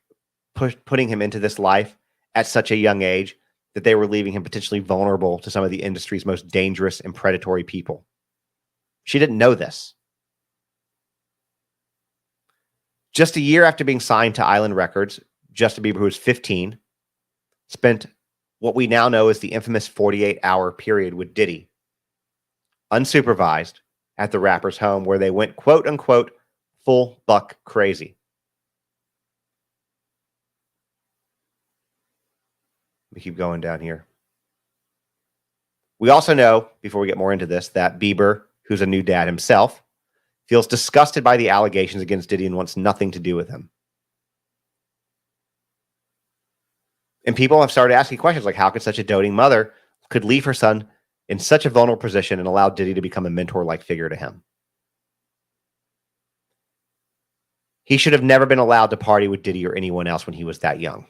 putting him into this life at such a young age, that they were leaving him potentially vulnerable to some of the industry's most dangerous and predatory people. She didn't know this. Just a year after being signed to Island Records, Justin Bieber, who was 15, spent what we now know as the infamous 48-hour period with Diddy, unsupervised, at the rapper's home, where they went, quote unquote, full buck crazy. Let me keep going down here. We also know, before we get more into this, that Bieber, who's a new dad himself, feels disgusted by the allegations against Diddy and wants nothing to do with him. And people have started asking questions like, how could such a doting mother could leave her son in such a vulnerable position and allow Diddy to become a mentor-like figure to him? He should have never been allowed to party with Diddy or anyone else when he was that young.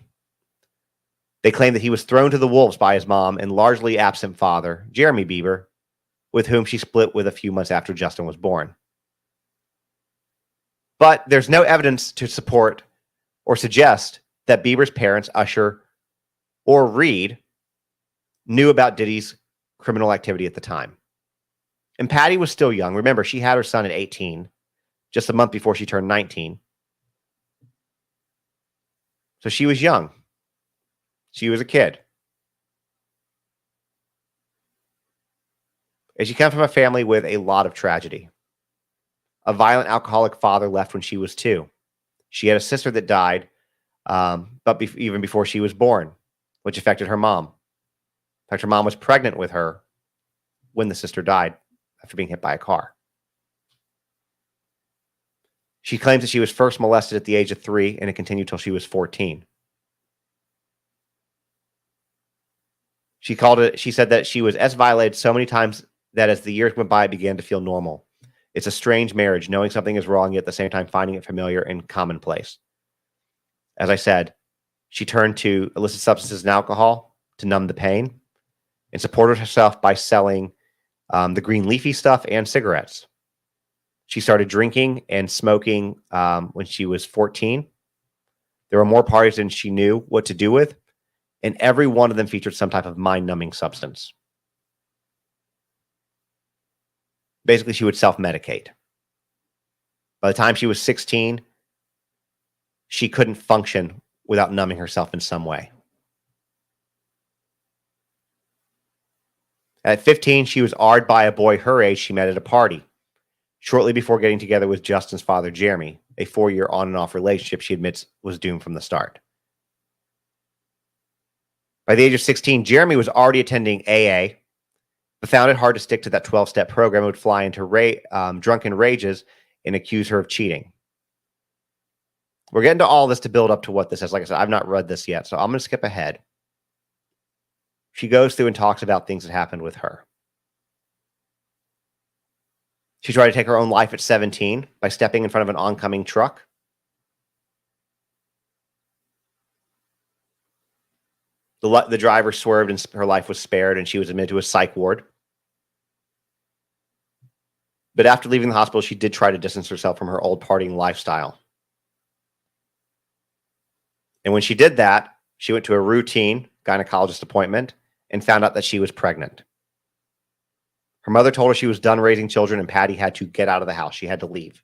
They claim that he was thrown to the wolves by his mom and largely absent father, Jeremy Bieber, with whom she split with a few months after Justin was born. But there's no evidence to support or suggest that Bieber's parents, Usher or Reed, knew about Diddy's criminal activity at the time. And Patty was still young. Remember, she had her son at 18, just a month before she turned 19. So she was young. She was a kid. And she came from a family with a lot of tragedy. A violent alcoholic father left when she was 2. She had a sister that died, even before she was born, which affected her mom. In fact, her mom was pregnant with her when the sister died after being hit by a car. She claims that she was first molested at the age of 3 and it continued till she was 14. She said that she was violated so many times that as the years went by, it began to feel normal. It's a strange marriage, knowing something is wrong, yet at the same time finding it familiar and commonplace. As I said, she turned to illicit substances and alcohol to numb the pain and supported herself by selling the green leafy stuff and cigarettes. She started drinking and smoking when she was 14. There were more parties than she knew what to do with, and every one of them featured some type of mind-numbing substance. Basically, she would self-medicate. By the time she was 16, she couldn't function without numbing herself in some way. At 15, she was awed by a boy her age she met at a party, shortly before getting together with Justin's father, Jeremy, a 4-year on and off relationship she admits was doomed from the start. By the age of 16, Jeremy was already attending AA, but found it hard to stick to that 12-step program and would fly into drunken rages and accuse her of cheating. We're getting to all this to build up to what this is. Like I said, I've not read this yet, so I'm going to skip ahead. She goes through and talks about things that happened with her. She tried to take her own life at 17 by stepping in front of an oncoming truck. The driver swerved and her life was spared, and she was admitted to a psych ward. But after leaving the hospital, she did try to distance herself from her old partying lifestyle. And when she did that, she went to a routine gynecologist appointment and found out that she was pregnant. Her mother told her she was done raising children and Patty had to get out of the house. She had to leave.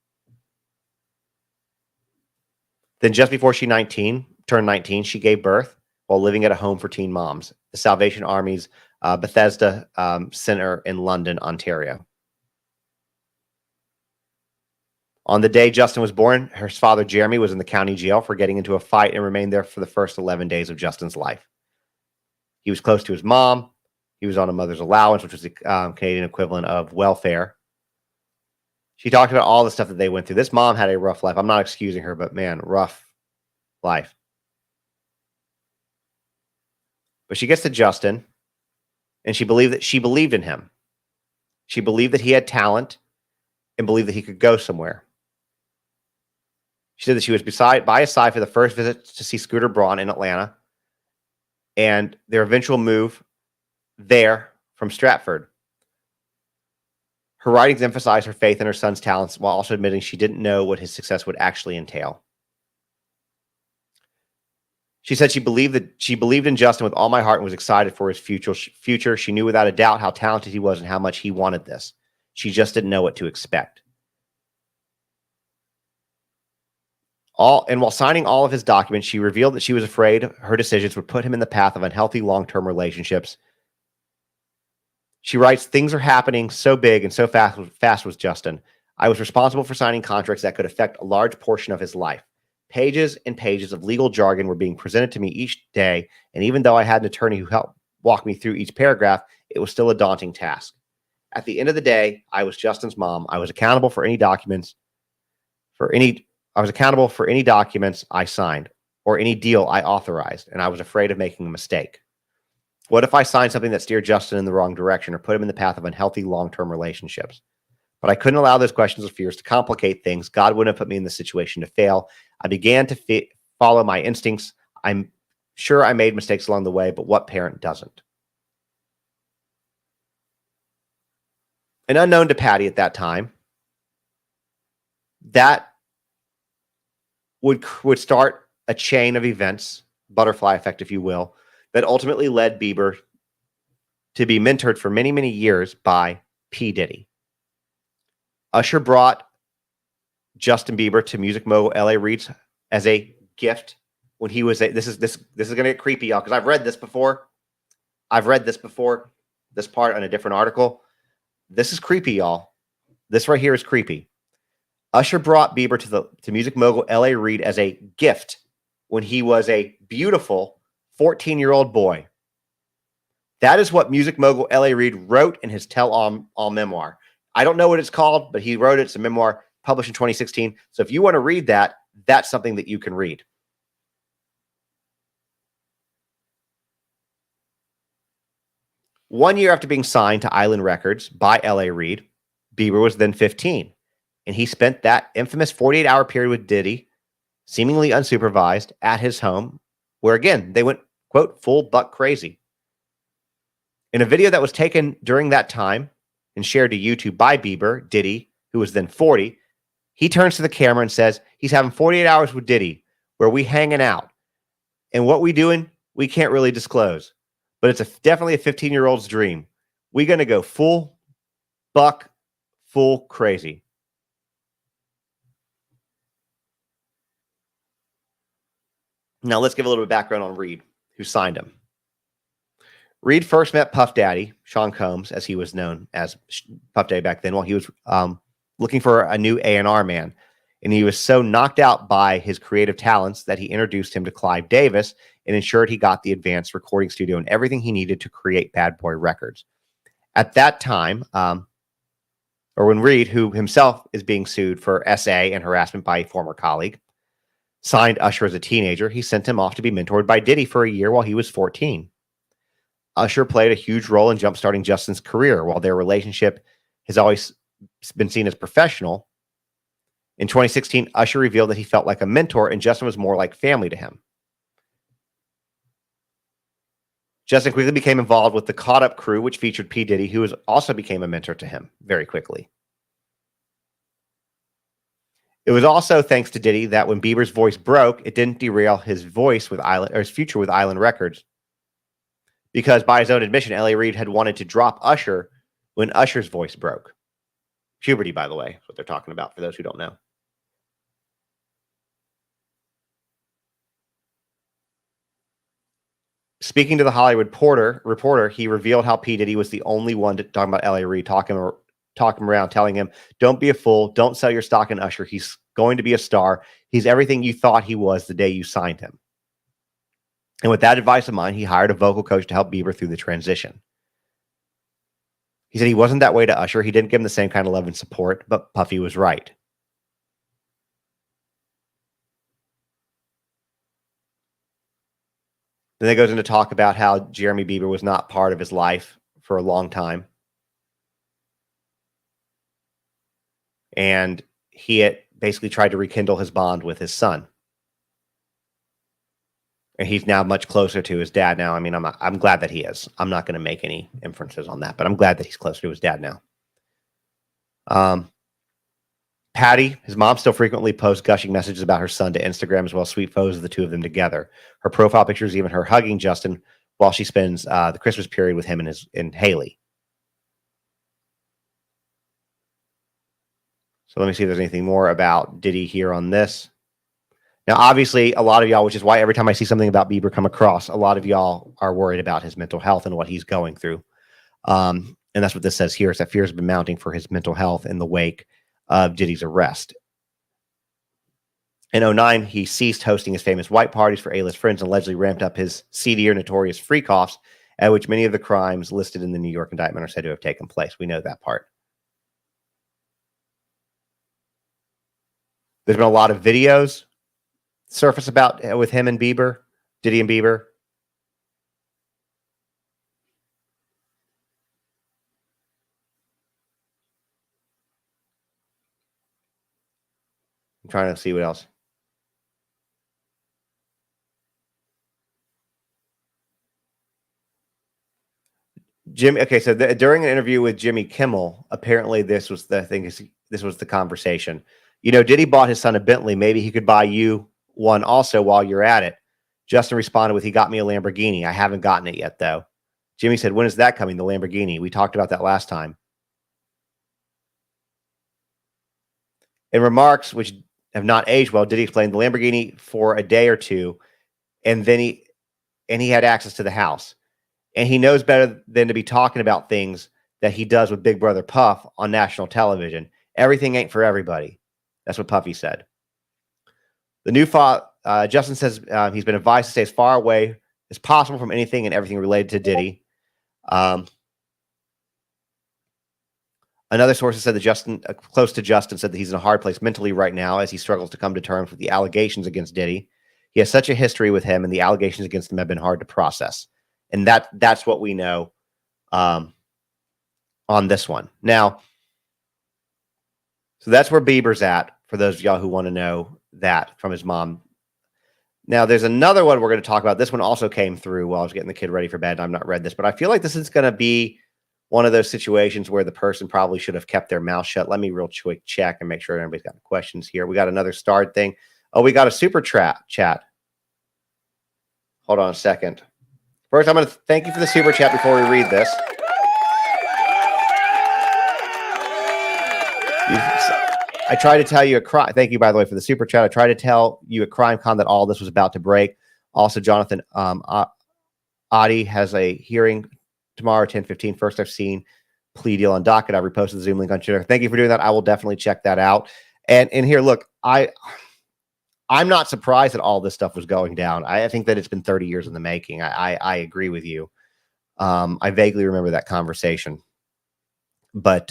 Then just before she turned 19, she gave birth while living at a home for teen moms, the Salvation Army's Bethesda Center in London, Ontario. On the day Justin was born, her father, Jeremy, was in the county jail for getting into a fight and remained there for the first 11 days of Justin's life. He was close to his mom. He was on a mother's allowance, which was the Canadian equivalent of welfare. She talked about all the stuff that they went through. This mom had a rough life. I'm not excusing her, but man, rough life. But she gets to Justin, and she believed in him. She believed that he had talent and believed that he could go somewhere. She said that she was by his side for the first visit to see Scooter Braun in Atlanta and their eventual move there from Stratford. Her writings emphasized her faith in her son's talents while also admitting she didn't know what his success would actually entail. She said she believed in Justin with all my heart and was excited for his future. She knew without a doubt how talented he was and how much he wanted this. She just didn't know what to expect. While signing all of his documents, she revealed that she was afraid her decisions would put him in the path of unhealthy long-term relationships. She writes, "Things are happening so big and so fast with Justin. I was responsible for signing contracts that could affect a large portion of his life. Pages and pages of legal jargon were being presented to me each day, and even though I had an attorney who helped walk me through each paragraph, it was still a daunting task. At the end of the day, I was Justin's mom. I was accountable for any documents I signed or any deal I authorized, and I was afraid of making a mistake. What if I signed something that steered Justin in the wrong direction or put him in the path of unhealthy long-term relationships? But I couldn't allow those questions or fears to complicate things. God wouldn't have put me in the situation to fail. I began to follow my instincts. I'm sure I made mistakes along the way, but what parent doesn't?" And unknown to Patty at that time, that would start a chain of events, butterfly effect, if you will, that ultimately led Bieber to be mentored for many, many years by P. Diddy. Usher brought Justin Bieber to Music Mogul L.A. Reid's as a gift when he was this is going to get creepy, y'all, because I've read this before. This part on a different article. This is creepy, y'all. This right here is creepy. Usher brought Bieber to Music Mogul L.A. Reid as a gift when he was a beautiful 14-year-old boy. That is what Music Mogul L.A. Reid wrote in his tell-all memoir. I don't know what it's called, but he wrote it. It's a memoir published in 2016. So if you want to read that, that's something that you can read. One year after being signed to Island Records by L.A. Reid, Bieber was then 15, and he spent that infamous 48-hour period with Diddy, seemingly unsupervised, at his home, where, again, they went, quote, full buck crazy. In a video that was taken during that time and shared to YouTube by Bieber, Diddy, who was then 40, he turns to the camera and says he's having 48 hours with Diddy, where we hanging out. And what we doing, we can't really disclose. But it's definitely a 15-year-old's dream. We're going to go full buck, full crazy. Now let's give a little bit of background on Reid, who signed him. Reid first met Puff Daddy, Sean Combs, as he was known as Puff Daddy back then, while he was looking for a new A&R man. And he was so knocked out by his creative talents that he introduced him to Clive Davis and ensured he got the advanced recording studio and everything he needed to create Bad Boy Records. At that time, or when Reid, who himself is being sued for SA and harassment by a former colleague, signed Usher as a teenager, he sent him off to be mentored by Diddy for a year while he was 14. Usher played a huge role in jumpstarting Justin's career. While their relationship has always been seen as professional, in 2016, Usher revealed that he felt like a mentor and Justin was more like family to him. Justin quickly became involved with the Caught Up crew, which featured P. Diddy, who also became a mentor to him very quickly. It was also thanks to Diddy that when Bieber's voice broke, it didn't derail his voice with Island, or his future with Island Records. Because by his own admission, L.A. Reid had wanted to drop Usher when Usher's voice broke. Puberty, by the way, is what they're talking about for those who don't know. Speaking to the Hollywood reporter, he revealed how P. Diddy was the only one talking about L.A. Reid, talking him around, telling him, "Don't be a fool. Don't sell your stock in Usher. He's going to be a star. He's everything you thought he was the day you signed him." And with that advice in mind, he hired a vocal coach to help Bieber through the transition. He said he wasn't that way to Usher. He didn't give him the same kind of love and support, but Puffy was right. Then it goes into talk about how Jeremy Bieber was not part of his life for a long time. And he had basically tried to rekindle his bond with his son. And he's now much closer to his dad now. I mean, I'm glad that he is. I'm not going to make any inferences on that, but I'm glad that he's closer to his dad now. Patty, his mom, still frequently posts gushing messages about her son to Instagram, as well as sweet photos of the two of them together. Her profile pictures even her hugging Justin while she spends the Christmas period with him and Haley. So let me see if there's anything more about Diddy here on this. Now, obviously, a lot of y'all, which is why every time I see something about Bieber come across, a lot of y'all are worried about his mental health and what he's going through. And that's what this says here, is that fear has been mounting for his mental health in the wake of Diddy's arrest. In 2009, he ceased hosting his famous white parties for A-list friends and allegedly ramped up his seedier notorious freak-offs, at which many of the crimes listed in the New York indictment are said to have taken place. We know that part. There's been a lot of videos surface about with him and Bieber, Diddy and Bieber. I'm trying to see what else. Jimmy. Okay, so during an interview with Jimmy Kimmel, apparently this was the thing. This was the conversation. You know, Diddy bought his son a Bentley. Maybe he could buy you one also while you're at it. Justin responded with, "He got me a Lamborghini. I haven't gotten it yet, though." Jimmy said, "When is that coming? The Lamborghini? We talked about that last time." In remarks which have not aged well, Diddy explained the Lamborghini for a day or two, and then he had access to the house. And he knows better than to be talking about things that he does with Big Brother Puff on national television. Everything ain't for everybody. That's what Puffy said. The new Justin says he's been advised to stay as far away as possible from anything and everything related to Diddy. Another source said that Justin, close to Justin, said that he's in a hard place mentally right now as he struggles to come to terms with the allegations against Diddy. He has such a history with him, and the allegations against him have been hard to process. And that's what we know on this one. Now, so that's where Bieber's at, for those of y'all who want to know that from his mom. Now, there's another one we're going to talk about. This one also came through while I was getting the kid ready for bed. I've not read this, but I feel like this is going to be one of those situations where the person probably should have kept their mouth shut. Let me real quick check and make sure everybody's got questions here. We got another starred thing. Oh, we got a super chat. Hold on a second. First, I'm going to thank you for the super chat before we read this. I tried to tell you thank you, by the way, for the super chat. I tried to tell you at CrimeCon that all this was about to break. Also, Jonathan Adi has a hearing tomorrow, 10:15. First I've seen plea deal on docket. I reposted the Zoom link on Twitter. Thank you for doing that. I will definitely check that out. And here, look, I'm not surprised that all this stuff was going down. I think that it's been 30 years in the making. I agree with you. I vaguely remember that conversation. But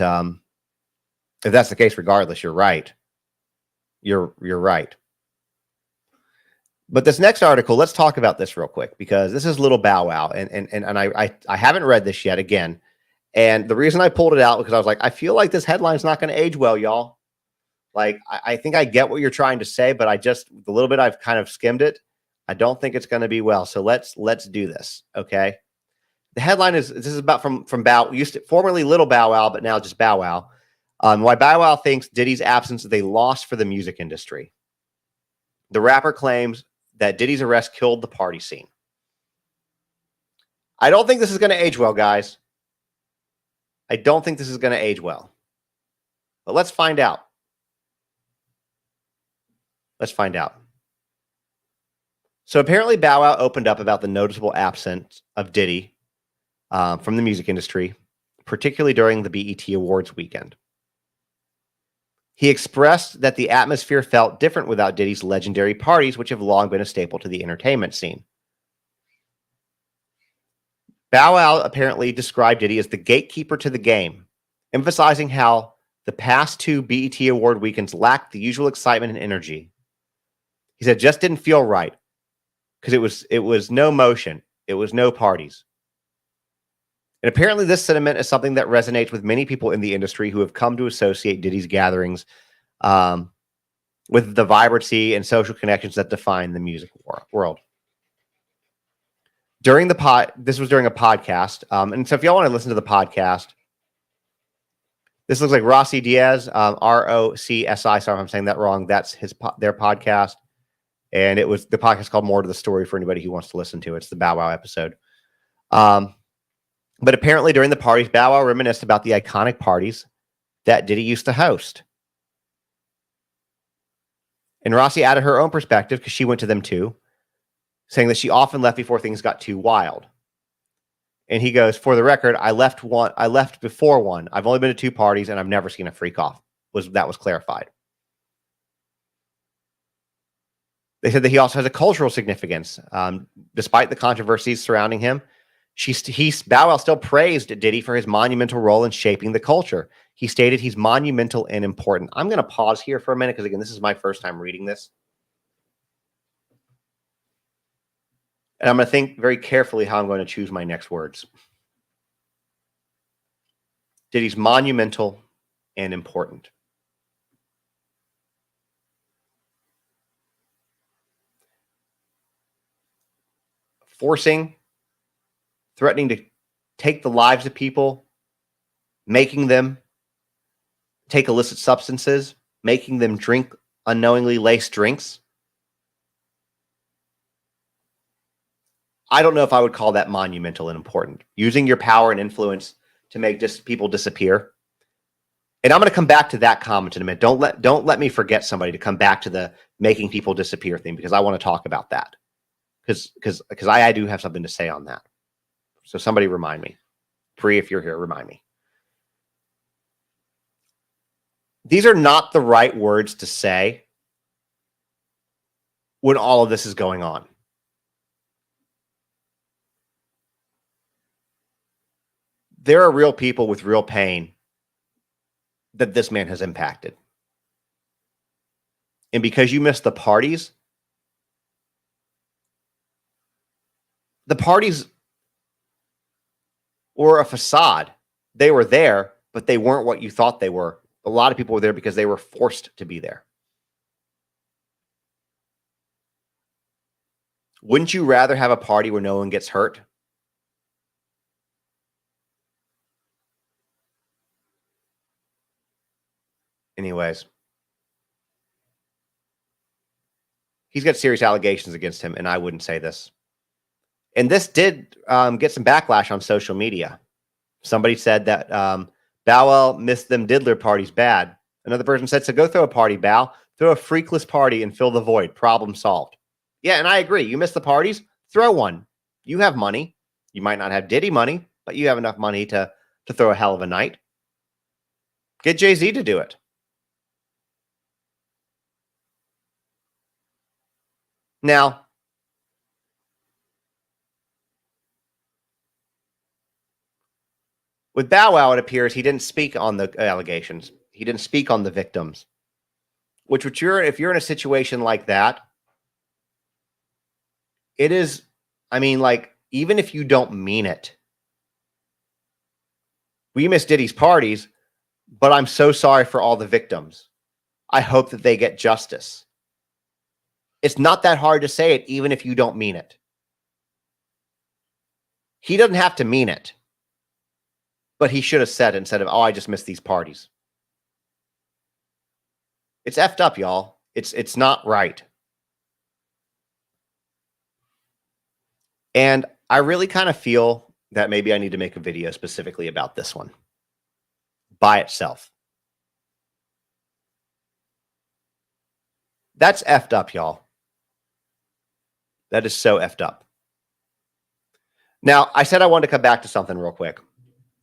if that's the case, regardless, you're right. You're right. But this next article, let's talk about this real quick, because this is Little Bow Wow. And I haven't read this yet again. And the reason I pulled it out because I was like, I feel like this headline's not going to age well, y'all. Like, I think I get what you're trying to say, but the little bit I've kind of skimmed it, I don't think it's going to be well. So let's do this. Okay. The headline this is about from formerly Little Bow Wow, but now just Bow Wow. Why Bow Wow thinks Diddy's absence is a loss for the music industry. The rapper claims that Diddy's arrest killed the party scene. I don't think this is going to age well, guys. I don't think this is going to age well. But let's find out. Let's find out. So apparently Bow Wow opened up about the noticeable absence of Diddy from the music industry, particularly during the BET Awards weekend. He expressed that the atmosphere felt different without Diddy's legendary parties, which have long been a staple to the entertainment scene. Bow Wow apparently described Diddy as the gatekeeper to the game, emphasizing how the past 2 BET Award weekends lacked the usual excitement and energy. He said, just didn't feel right because it was no motion. It was no parties. And apparently this sentiment is something that resonates with many people in the industry who have come to associate Diddy's gatherings with the vibrancy and social connections that define the music world. This was during a podcast. And so if y'all want to listen to the podcast, this looks like Rossi Diaz, Rocsi. Sorry if I'm saying that wrong. That's their podcast. And it was the podcast called More to the Story for anybody who wants to listen to it. It's the Bow Wow episode. But apparently during the parties, Bow Wow reminisced about the iconic parties that Diddy used to host. And Rossi added her own perspective because she went to them too, saying that she often left before things got too wild. And he goes, for the record, I left before one. I've only been to 2 parties and I've never seen a freak off. That was clarified. They said that he also has a cultural significance. Despite the controversies surrounding him, Bow Wow still praised Diddy for his monumental role in shaping the culture. He stated he's monumental and important. I'm going to pause here for a minute because, again, this is my first time reading this. And I'm going to think very carefully how I'm going to choose my next words. Diddy's monumental and important. Threatening to take the lives of people, making them take illicit substances, making them drink unknowingly laced drinks. I don't know if I would call that monumental and important. Using your power and influence to make people disappear. And I'm going to come back to that comment in a minute. Don't let me forget somebody to come back to the making people disappear thing, because I want to talk about that. Because I do have something to say on that. So somebody remind me. Pri, if you're here, remind me. These are not the right words to say when all of this is going on. There are real people with real pain that this man has impacted. And because you missed the parties were a facade. They were there, but they weren't what you thought they were. A lot of people were there because they were forced to be there. Wouldn't you rather have a party where no one gets hurt? Anyways, he's got serious allegations against him, and I wouldn't say this. And this did get some backlash on social media. Somebody said that Bow Wow missed them diddler parties bad. Another person said, so go throw a party, Bow. Throw a freakless party and fill the void. Problem solved. Yeah, and I agree. You miss the parties, throw one. You have money. You might not have Diddy money, but you have enough money to throw a hell of a night. Get Jay-Z to do it. Now, with Bow Wow, it appears he didn't speak on the allegations. He didn't speak on the victims. If you're in a situation like that, it is, I mean, like, even if you don't mean it, we miss Diddy's parties, but I'm so sorry for all the victims. I hope that they get justice. It's not that hard to say it, even if you don't mean it. He doesn't have to mean it, but he should have said it instead of, oh, I just missed these parties. It's effed up, y'all. It's not right. And I really kind of feel that maybe I need to make a video specifically about this one by itself. That's effed up, y'all. That is so effed up. Now, I said I wanted to come back to something real quick,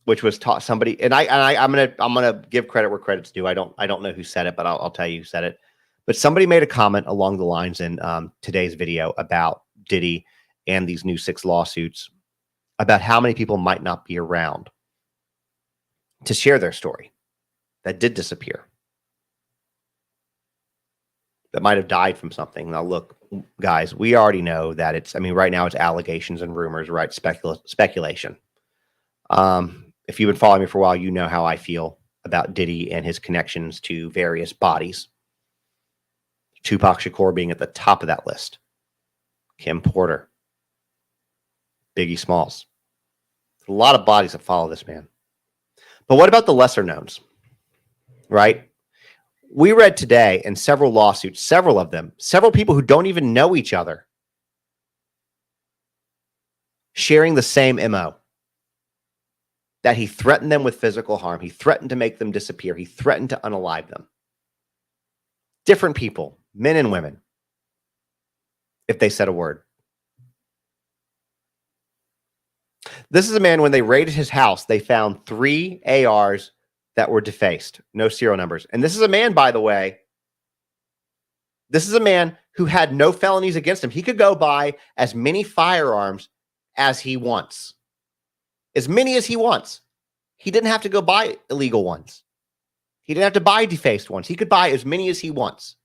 which was somebody, and I'm gonna give credit where credit's due. I don't know who said it, but I'll tell you who said it. But somebody made a comment along the lines in today's video about Diddy and these new 6 lawsuits. about how many people might not be around to share their story that did disappear, that might have died from something. Now, look, guys, we already know that it's, I mean, right now it's allegations and rumors, right? Speculation. If you've been following me for a while, you know how I feel about Diddy and his connections to various bodies. Tupac Shakur being at the top of that list. Kim Porter. Biggie Smalls. A lot of bodies that follow this man. But what about the lesser knowns? Right? We read today in several lawsuits, several of them, several people who don't even know each other sharing the same MO. That he threatened them with physical harm. He threatened to make them disappear. He threatened to unalive them. Different people, men and women, if they said a word. This is a man, when they raided his house, they found 3 ARs that were defaced, no serial numbers. And this is a man, by the way, this is a man who had no felonies against him. He could go buy as many firearms as he wants. As many as he wants. He didn't have to go buy illegal ones. He didn't have to buy defaced ones. He could buy as many as he wants.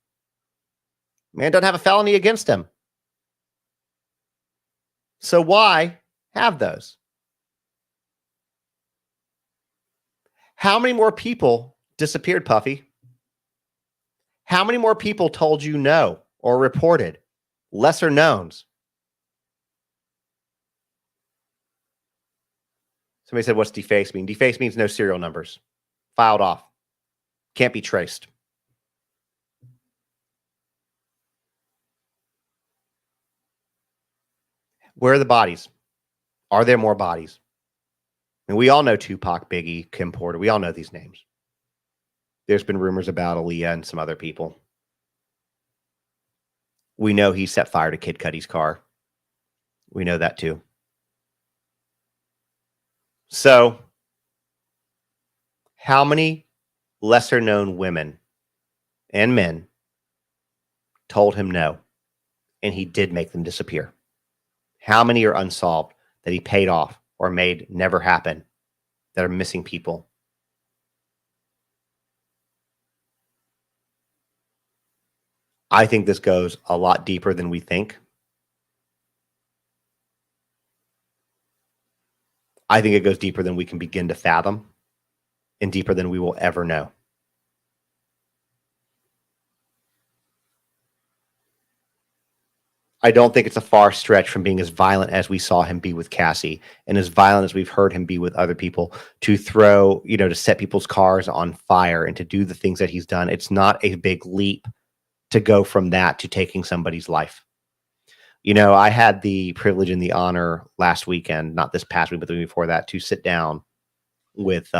Man doesn't have a felony against him. So why have those? How many more people disappeared, Puffy? How many more people told you no or reported? Lesser knowns. Somebody said, what's deface mean? Deface means no serial numbers. Filed off. Can't be traced. Where are the bodies? Are there more bodies? And we all know Tupac, Biggie, Kim Porter. We all know these names. There's been rumors about Aaliyah and some other people. We know he set fire to Kid Cudi's car. We know that too. So, how many lesser known women and men told him no, and he did make them disappear? How many are unsolved that he paid off or made never happen, that are missing people? I think this goes a lot deeper than we think. I think it goes deeper than we can begin to fathom, and deeper than we will ever know. I don't think it's a far stretch from being as violent as we saw him be with Cassie, and as violent as we've heard him be with other people, to throw, to set people's cars on fire and to do the things that he's done. It's not a big leap to go from that to taking somebody's life. I had the privilege and the honor last weekend, not this past week, but the week before that, to sit down with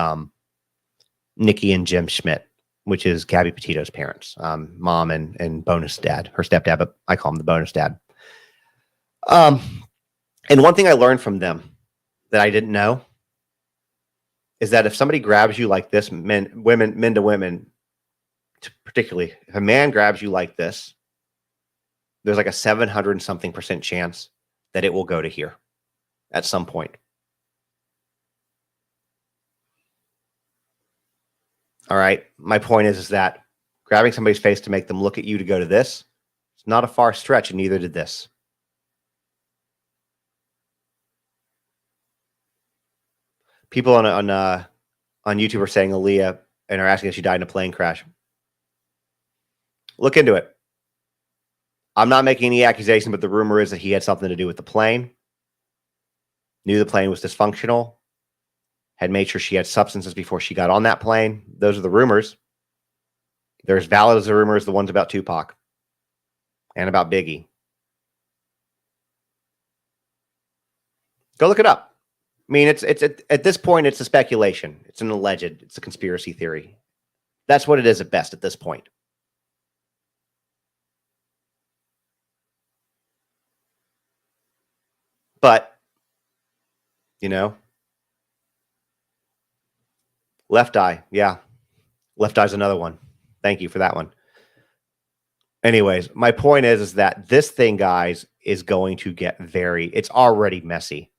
Nikki and Jim Schmidt, which is Gabby Petito's parents, mom and bonus dad, her stepdad, but I call him the bonus dad. And one thing I learned from them that I didn't know is that if somebody grabs you like this, men to women, particularly, if a man grabs you like this, there's like a 700 and something % chance that it will go to here at some point. All right. My point is that grabbing somebody's face to make them look at you to go to this, it's not a far stretch, and neither did this. People on YouTube are saying Aaliyah and are asking if she died in a plane crash. Look into it. I'm not making any accusation, but the rumor is that he had something to do with the plane. Knew the plane was dysfunctional. Had made sure she had substances before she got on that plane. Those are the rumors. They're as valid as the rumors, the ones about Tupac and about Biggie. Go look it up. I mean, it's at this point, it's a speculation. It's an alleged. It's a conspiracy theory. That's what it is at best at this point. But, left eye. Yeah. Left eye's another one. Thank you for that one. Anyways, my point is that this thing, guys, is going to get it's already messy.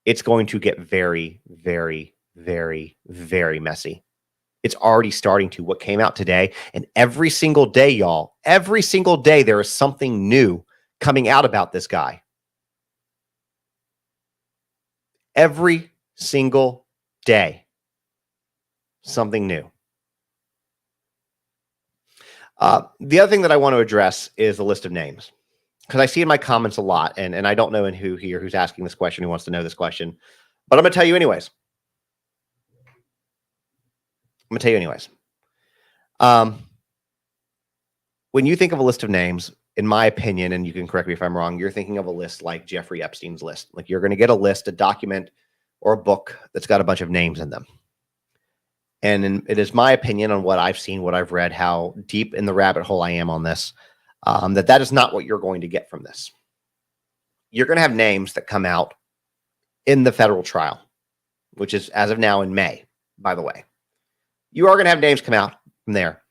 it's going to get very, very, very, very messy. It's already starting to. What came out today, and every single day, y'all, every single day, there is something new coming out about this guy. Every single day, something new. The other thing that I want to address is the list of names, because I see in my comments a lot, and I don't know in who's asking this question, who wants to know this question, but I'm going to tell you anyways. When you think of a list of names, in my opinion, and you can correct me if I'm wrong, you're thinking of a list like Jeffrey Epstein's list. Like, you're going to get a list, a document, or a book that's got a bunch of names in them. And it is my opinion on what I've seen, what I've read, how deep in the rabbit hole I am on this, that is not what you're going to get from this. You're going to have names that come out in the federal trial, which is as of now in May, by the way. You are going to have names come out from there.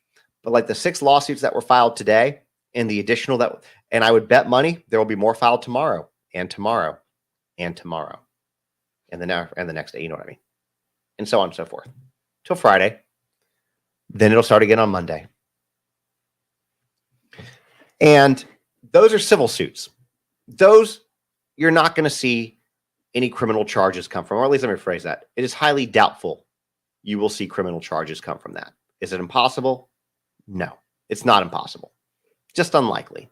But like the 6 lawsuits that were filed today and the additional that, and I would bet money there will be more filed tomorrow and tomorrow and tomorrow and the next day, you know what I mean? And so on and so forth. Till Friday. Then it'll start again on Monday. And those are civil suits. Those you're not going to see any criminal charges come from, or at least let me rephrase that. It is highly doubtful you will see criminal charges come from that. Is it impossible? No, it's not impossible. Just unlikely.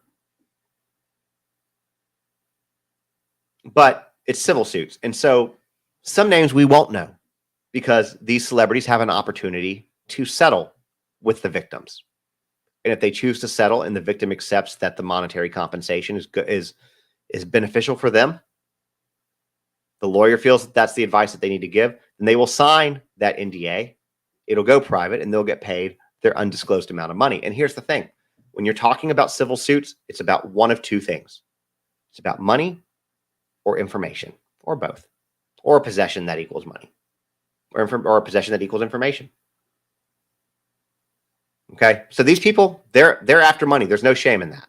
But it's civil suits. And so some names we won't know, because these celebrities have an opportunity to settle with the victims. And if they choose to settle and the victim accepts that the monetary compensation is beneficial for them, the lawyer feels that that's the advice that they need to give, then they will sign that NDA. It'll go private and they'll get paid their undisclosed amount of money. And here's the thing. When you're talking about civil suits, it's about one of two things. It's about money or information, or both, or a possession that equals money, or a possession that equals information. Okay, so these people, they're after money. There's no shame in that.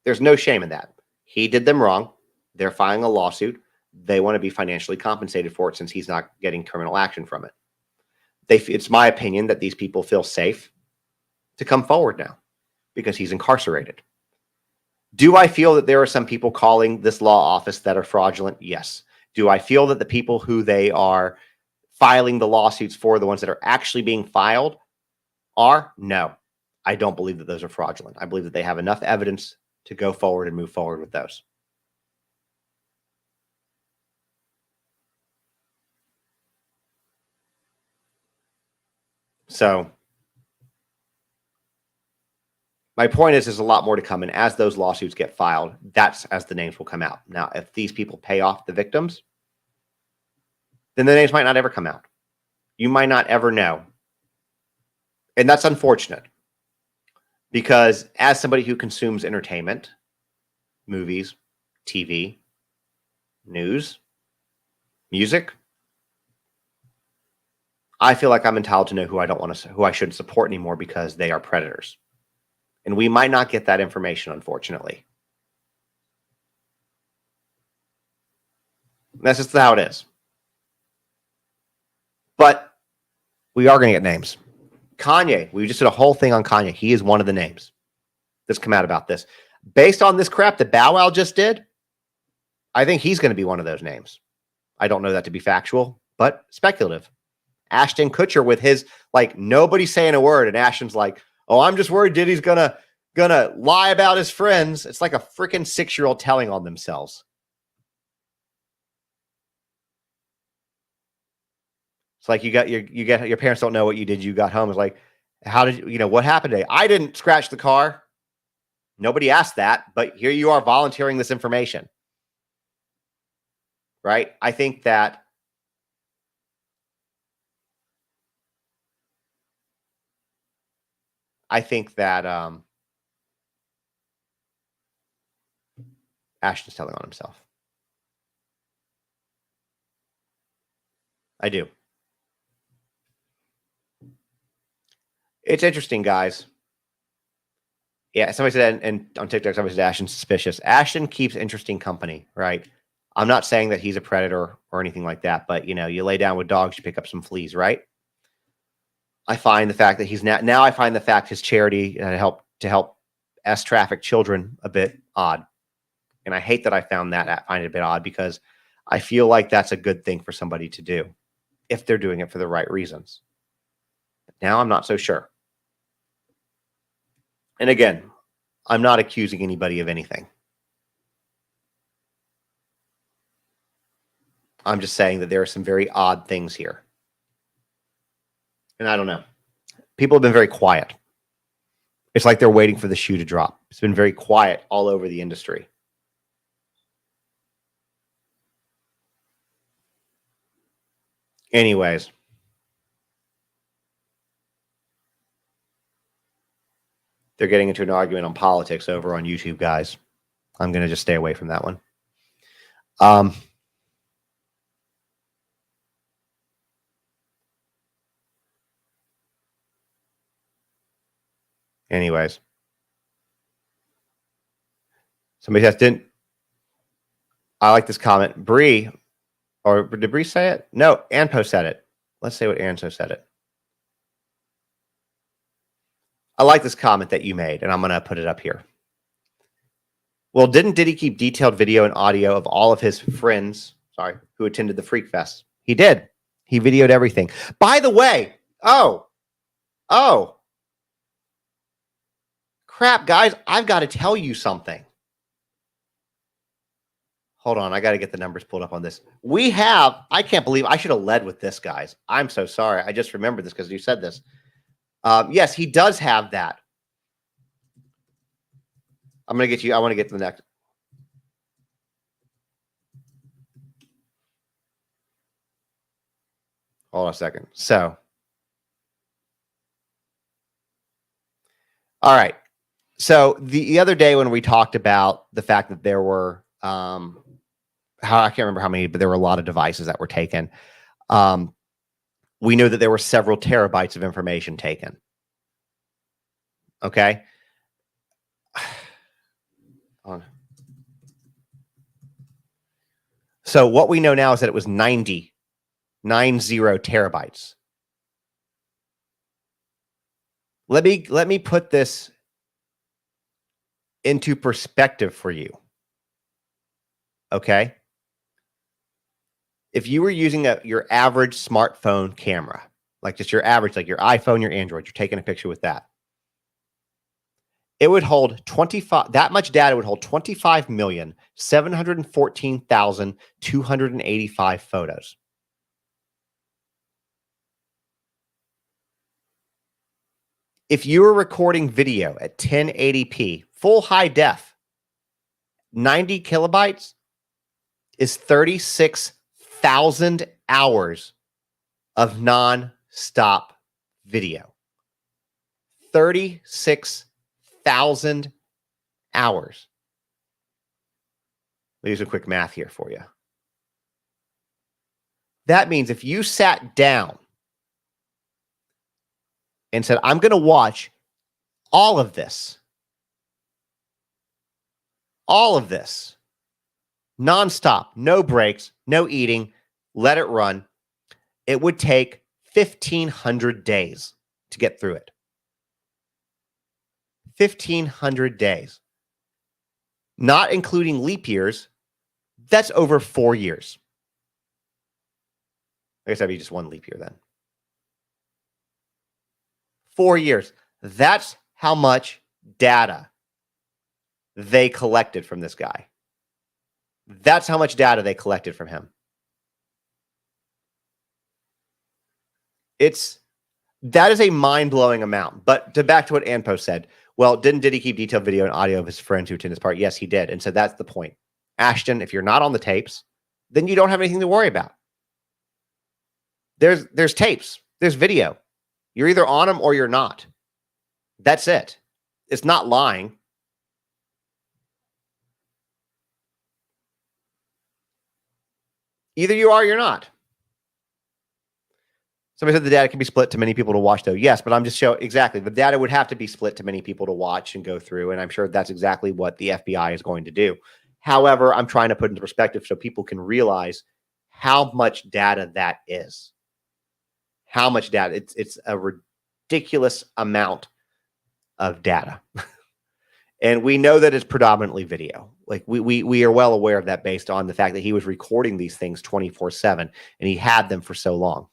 There's no shame in that. He did them wrong. They're filing a lawsuit. They want to be financially compensated for it since he's not getting criminal action from it. It's my opinion that these people feel safe to come forward now because he's incarcerated. Do I feel that there are some people calling this law office that are fraudulent? Yes. Do I feel that the people who they are filing the lawsuits for, the ones that are actually being filed, are? No. I don't believe that those are fraudulent. I believe that they have enough evidence to go forward and move forward with those. So my point is, there's a lot more to come. And as those lawsuits get filed, that's as the names will come out. Now, if these people pay off the victims, then the names might not ever come out. You might not ever know. And that's unfortunate, because as somebody who consumes entertainment, movies, TV, news, music, I feel like I'm entitled to know who I shouldn't support anymore because they are predators. And we might not get that information, unfortunately. That's just how it is. But we are going to get names. Kanye, we just did a whole thing on Kanye. He is one of the names that's come out about this. Based on this crap that Bow Wow just did, I think he's going to be one of those names. I don't know that to be factual, but speculative. Ashton Kutcher with his, like, nobody saying a word, and Ashton's like, oh, I'm just worried Diddy's gonna lie about his friends. It's like a freaking 6-year-old telling on themselves. It's like you get your parents don't know what you did. You got home. It's like, how did you know what happened today? I didn't scratch the car. Nobody asked that, but here you are volunteering this information. Right? I think that Ashton's telling on himself. I do. It's interesting, guys. Yeah, somebody said, and on TikTok, somebody said Ashton's suspicious. Ashton keeps interesting company, right? I'm not saying that he's a predator or anything like that, but you know, you lay down with dogs, you pick up some fleas, right? I find the fact that he's now I find the fact his charity to help traffic children a bit odd. And I hate that I find it a bit odd, because I feel like that's a good thing for somebody to do if they're doing it for the right reasons. But now I'm not so sure. And again, I'm not accusing anybody of anything. I'm just saying that there are some very odd things here. And I don't know. People have been very quiet. It's like they're waiting for the shoe to drop. It's been very quiet all over the industry. Anyways. They're getting into an argument on politics over on YouTube, guys. I'm going to just stay away from that one. Anyways. Somebody says, I like this comment. Bree, or did Bree say it? No, Anpo said it. Let's say what Anso said it. I like this comment that you made, and I'm going to put it up here. Well, didn't Diddy keep detailed video and audio of all of his friends, who attended the Freak Fest? He did. He videoed everything. By the way, crap, guys, I've got to tell you something. Hold on, I got to get the numbers pulled up on this. I can't believe I should have led with this, guys. I'm so sorry. I just remembered this because you said this. Yes, he does have that. I want to get to the next. Hold on a second. So, all right. So the other day when we talked about the fact that there were, I can't remember how many, but there were a lot of devices that were taken. We knew that there were several terabytes of information taken. Okay. So what we know now is that it was 90 terabytes. Let me put this into perspective for you. Okay. If you were using your average smartphone camera, like just your average, like your iPhone, your Android, you're taking a picture with that. It would hold 25, that much data would hold 25,714,285 photos. If you were recording video at 1080p, full high def, 90 kilobytes is 36,000 hours of non-stop video. 36,000 hours. Let me do some quick math here for you. That means if you sat down and said, I'm going to watch all of this, nonstop, no breaks, no eating, let it run, it would take 1,500 days to get through it. 1,500 days. Not including leap years, that's over 4 years. I guess that'd be just one leap year then. 4 years. That's how much data they collected from this guy. That's how much data they collected from him. That is a mind-blowing amount. But back to what Anpo said. Well, didn't Diddy keep detailed video and audio of his friends who attended this party? Yes, he did. And so that's the point. Ashton, if you're not on the tapes, then you don't have anything to worry about. There's tapes. There's video. You're either on them or you're not. That's it. It's not lying. Either you are or you're not. Somebody said the data can be split to many people to watch, though. Yes, but I'm just showing exactly. The data would have to be split to many people to watch and go through, and I'm sure that's exactly what the FBI is going to do. However, I'm trying to put into perspective so people can realize how much data that is. How much data. It's a ridiculous amount of data. And we know that it's predominantly video. Like we are well aware of that based on the fact that he was recording these things 24/7 and he had them for so long.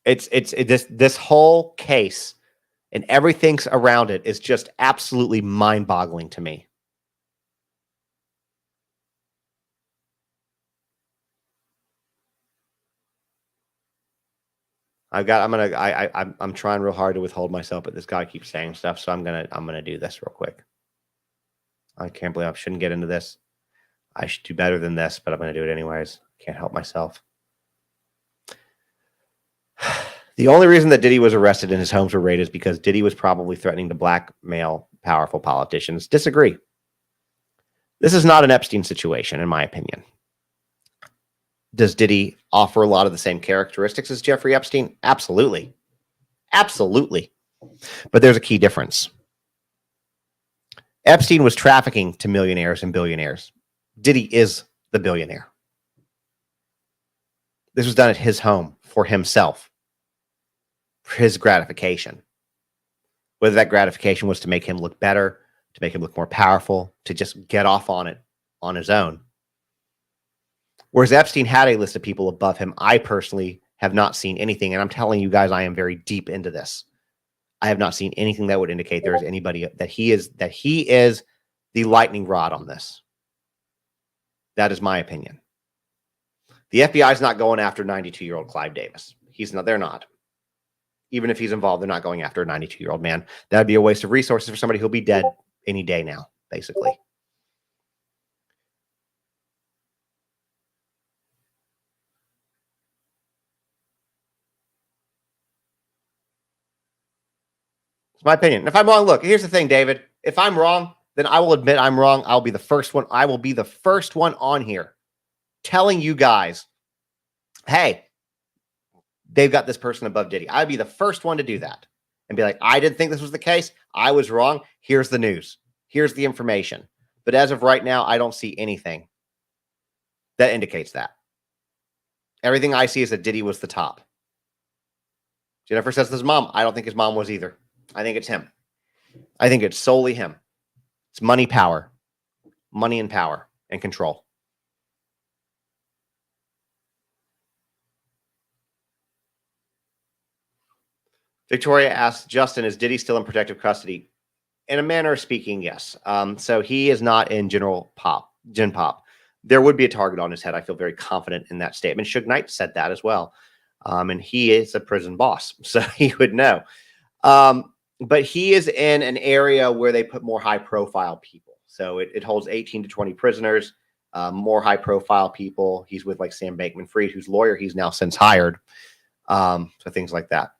This whole case and everything around it is just absolutely mind-boggling to me. I'm trying real hard to withhold myself, but this guy keeps saying stuff, so I'm gonna do this real quick. I can't believe I shouldn't get into this. I should do better than this, but I'm gonna do it anyways. Can't help myself. The only reason that Diddy was arrested and his homes were raided is because Diddy was probably threatening to blackmail powerful politicians. Disagree. This is not an Epstein situation, in my opinion. Does Diddy offer a lot of the same characteristics as Jeffrey Epstein? Absolutely. Absolutely. But there's a key difference. Epstein was trafficking to millionaires and billionaires. Diddy is the billionaire. This was done at his home for himself, for his gratification. Whether that gratification was to make him look better, to make him look more powerful, to just get off on it on his own. Whereas Epstein had a list of people above him. I personally have not seen anything, and I'm telling you guys, I am very deep into this. I have not seen anything that would indicate there is anybody that he is the lightning rod on this. That is my opinion. The FBI is not going after 92-year-old Clive Davis. He's not. They're not. Even if he's involved, they're not going after a 92-year-old man. That'd be a waste of resources for somebody who'll be dead any day now, basically. It's my opinion. And if I'm wrong, look, here's the thing, David. If I'm wrong, then I will admit I'm wrong. I'll be the first one. I will be the first one on here telling you guys, hey, they've got this person above Diddy. I'd be the first one to do that and be like, I didn't think this was the case. I was wrong. Here's the news. Here's the information. But as of right now, I don't see anything that indicates that. Everything I see is that Diddy was the top. Jennifer says his mom. I don't think his mom was either. I think it's him. I think it's solely him. It's money and power and control. Victoria asks, Justin, is Diddy still in protective custody? In a manner of speaking, yes. So he is not in gen pop. There would be a target on his head. I feel very confident in that statement. Suge Knight said that as well. And he is a prison boss, so he would know. But he is in an area where they put more high-profile people. So it holds 18 to 20 prisoners, more high-profile people. He's with like Sam Bankman-Fried, whose lawyer he's now since hired. So things like that.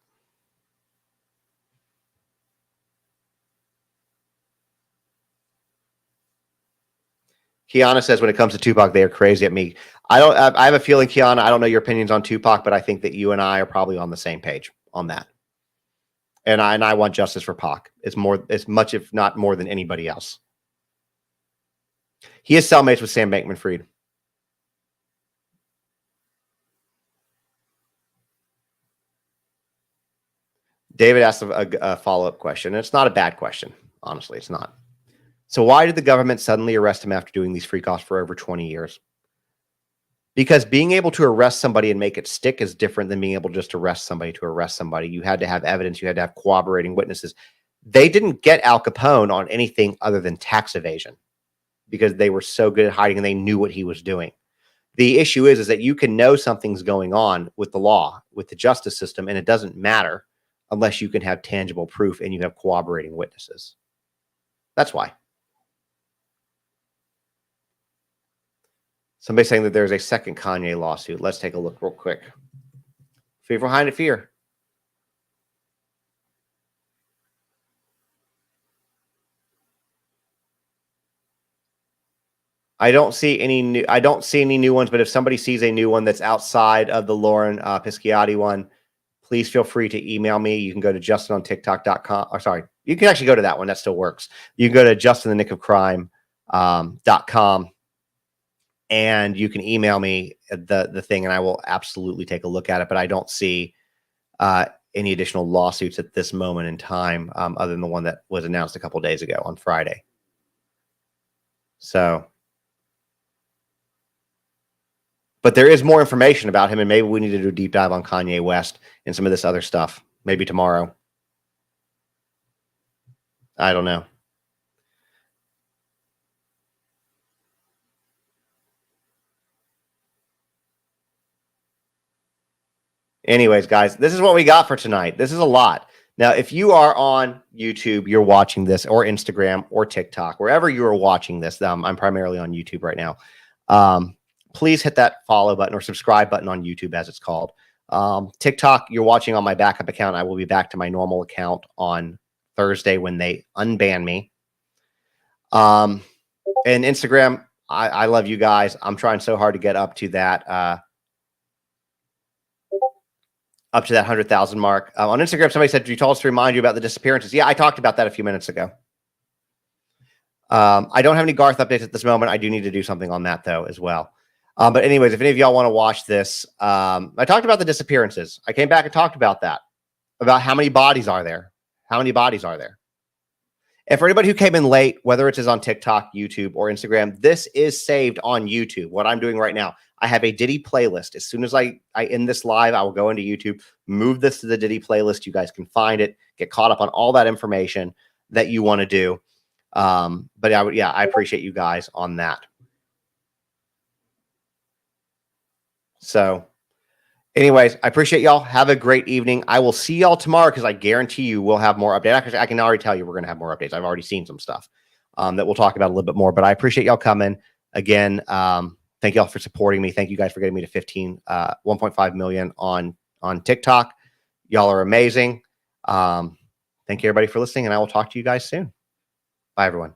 Kiana says, when it comes to Tupac, they are crazy at me. I have a feeling, Kiana, I don't know your opinions on Tupac, but I think that you and I are probably on the same page on that. And I want justice for Pac. It's much, if not more than anybody else. He is cellmates with Sam Bankman-Fried. David asked a follow-up question. And it's not a bad question. Honestly, it's not. So why did the government suddenly arrest him after doing these freak-offs for over 20 years? Because being able to arrest somebody and make it stick is different than being able just to arrest somebody to arrest somebody. You had to have evidence. You had to have corroborating witnesses. They didn't get Al Capone on anything other than tax evasion because they were so good at hiding and they knew what he was doing. The issue is that you can know something's going on with the law, with the justice system, and it doesn't matter unless you can have tangible proof and you have corroborating witnesses. That's why. Somebody's saying that there's a second Kanye lawsuit. Let's take a look real quick. Fear behind fear. I don't see any new ones, but if somebody sees a new one that's outside of the Lauren Pisciotti one, please feel free to email me. You can go to justinontiktok.com, or sorry, You can actually go to that one. That still works. You can go to justinthenickofcrime.com and you can email me the thing and I will absolutely take a look at it. But I don't see any additional lawsuits at this moment in time, other than the one that was announced a couple days ago on Friday. So, but there is more information about him, and maybe we need to do a deep dive on Kanye West and some of this other stuff. Maybe tomorrow. I don't know. Anyways, guys, this is what we got for tonight. This is a lot. Now, if you are on YouTube, you're watching this, or Instagram or TikTok, wherever you are watching this, I'm primarily on YouTube right now. Please hit that follow button or subscribe button on YouTube, as it's called. TikTok, you're watching on my backup account. I will be back to my normal account on Thursday when they unban me. And Instagram, I love you guys. I'm trying so hard to get up to that 100,000 mark. On Instagram, somebody said, you told us to remind you about the disappearances. Yeah, I talked about that a few minutes ago. I don't have any Garth updates at this moment. I do need to do something on that, though, as well. But anyways, if any of y'all want to watch this, I talked about the disappearances. I came back and talked about that, about how many bodies are there. How many bodies are there? And for anybody who came in late, whether it is on TikTok, YouTube, or Instagram, this is saved on YouTube. What I'm doing right now, I have a Diddy playlist. As soon as I end this live, I will go into YouTube, move this to the Diddy playlist. You guys can find it, get caught up on all that information that you want to do. But I appreciate you guys on that. So anyways, I appreciate y'all. Have a great evening. I will see y'all tomorrow because I guarantee you we'll have more updates. Actually, I can already tell you we're going to have more updates. I've already seen some stuff that we'll talk about a little bit more. But I appreciate y'all coming. Again, thank y'all for supporting me. Thank you guys for getting me to 1.5 million on TikTok. Y'all are amazing. Thank you, everybody, for listening, and I will talk to you guys soon. Bye, everyone.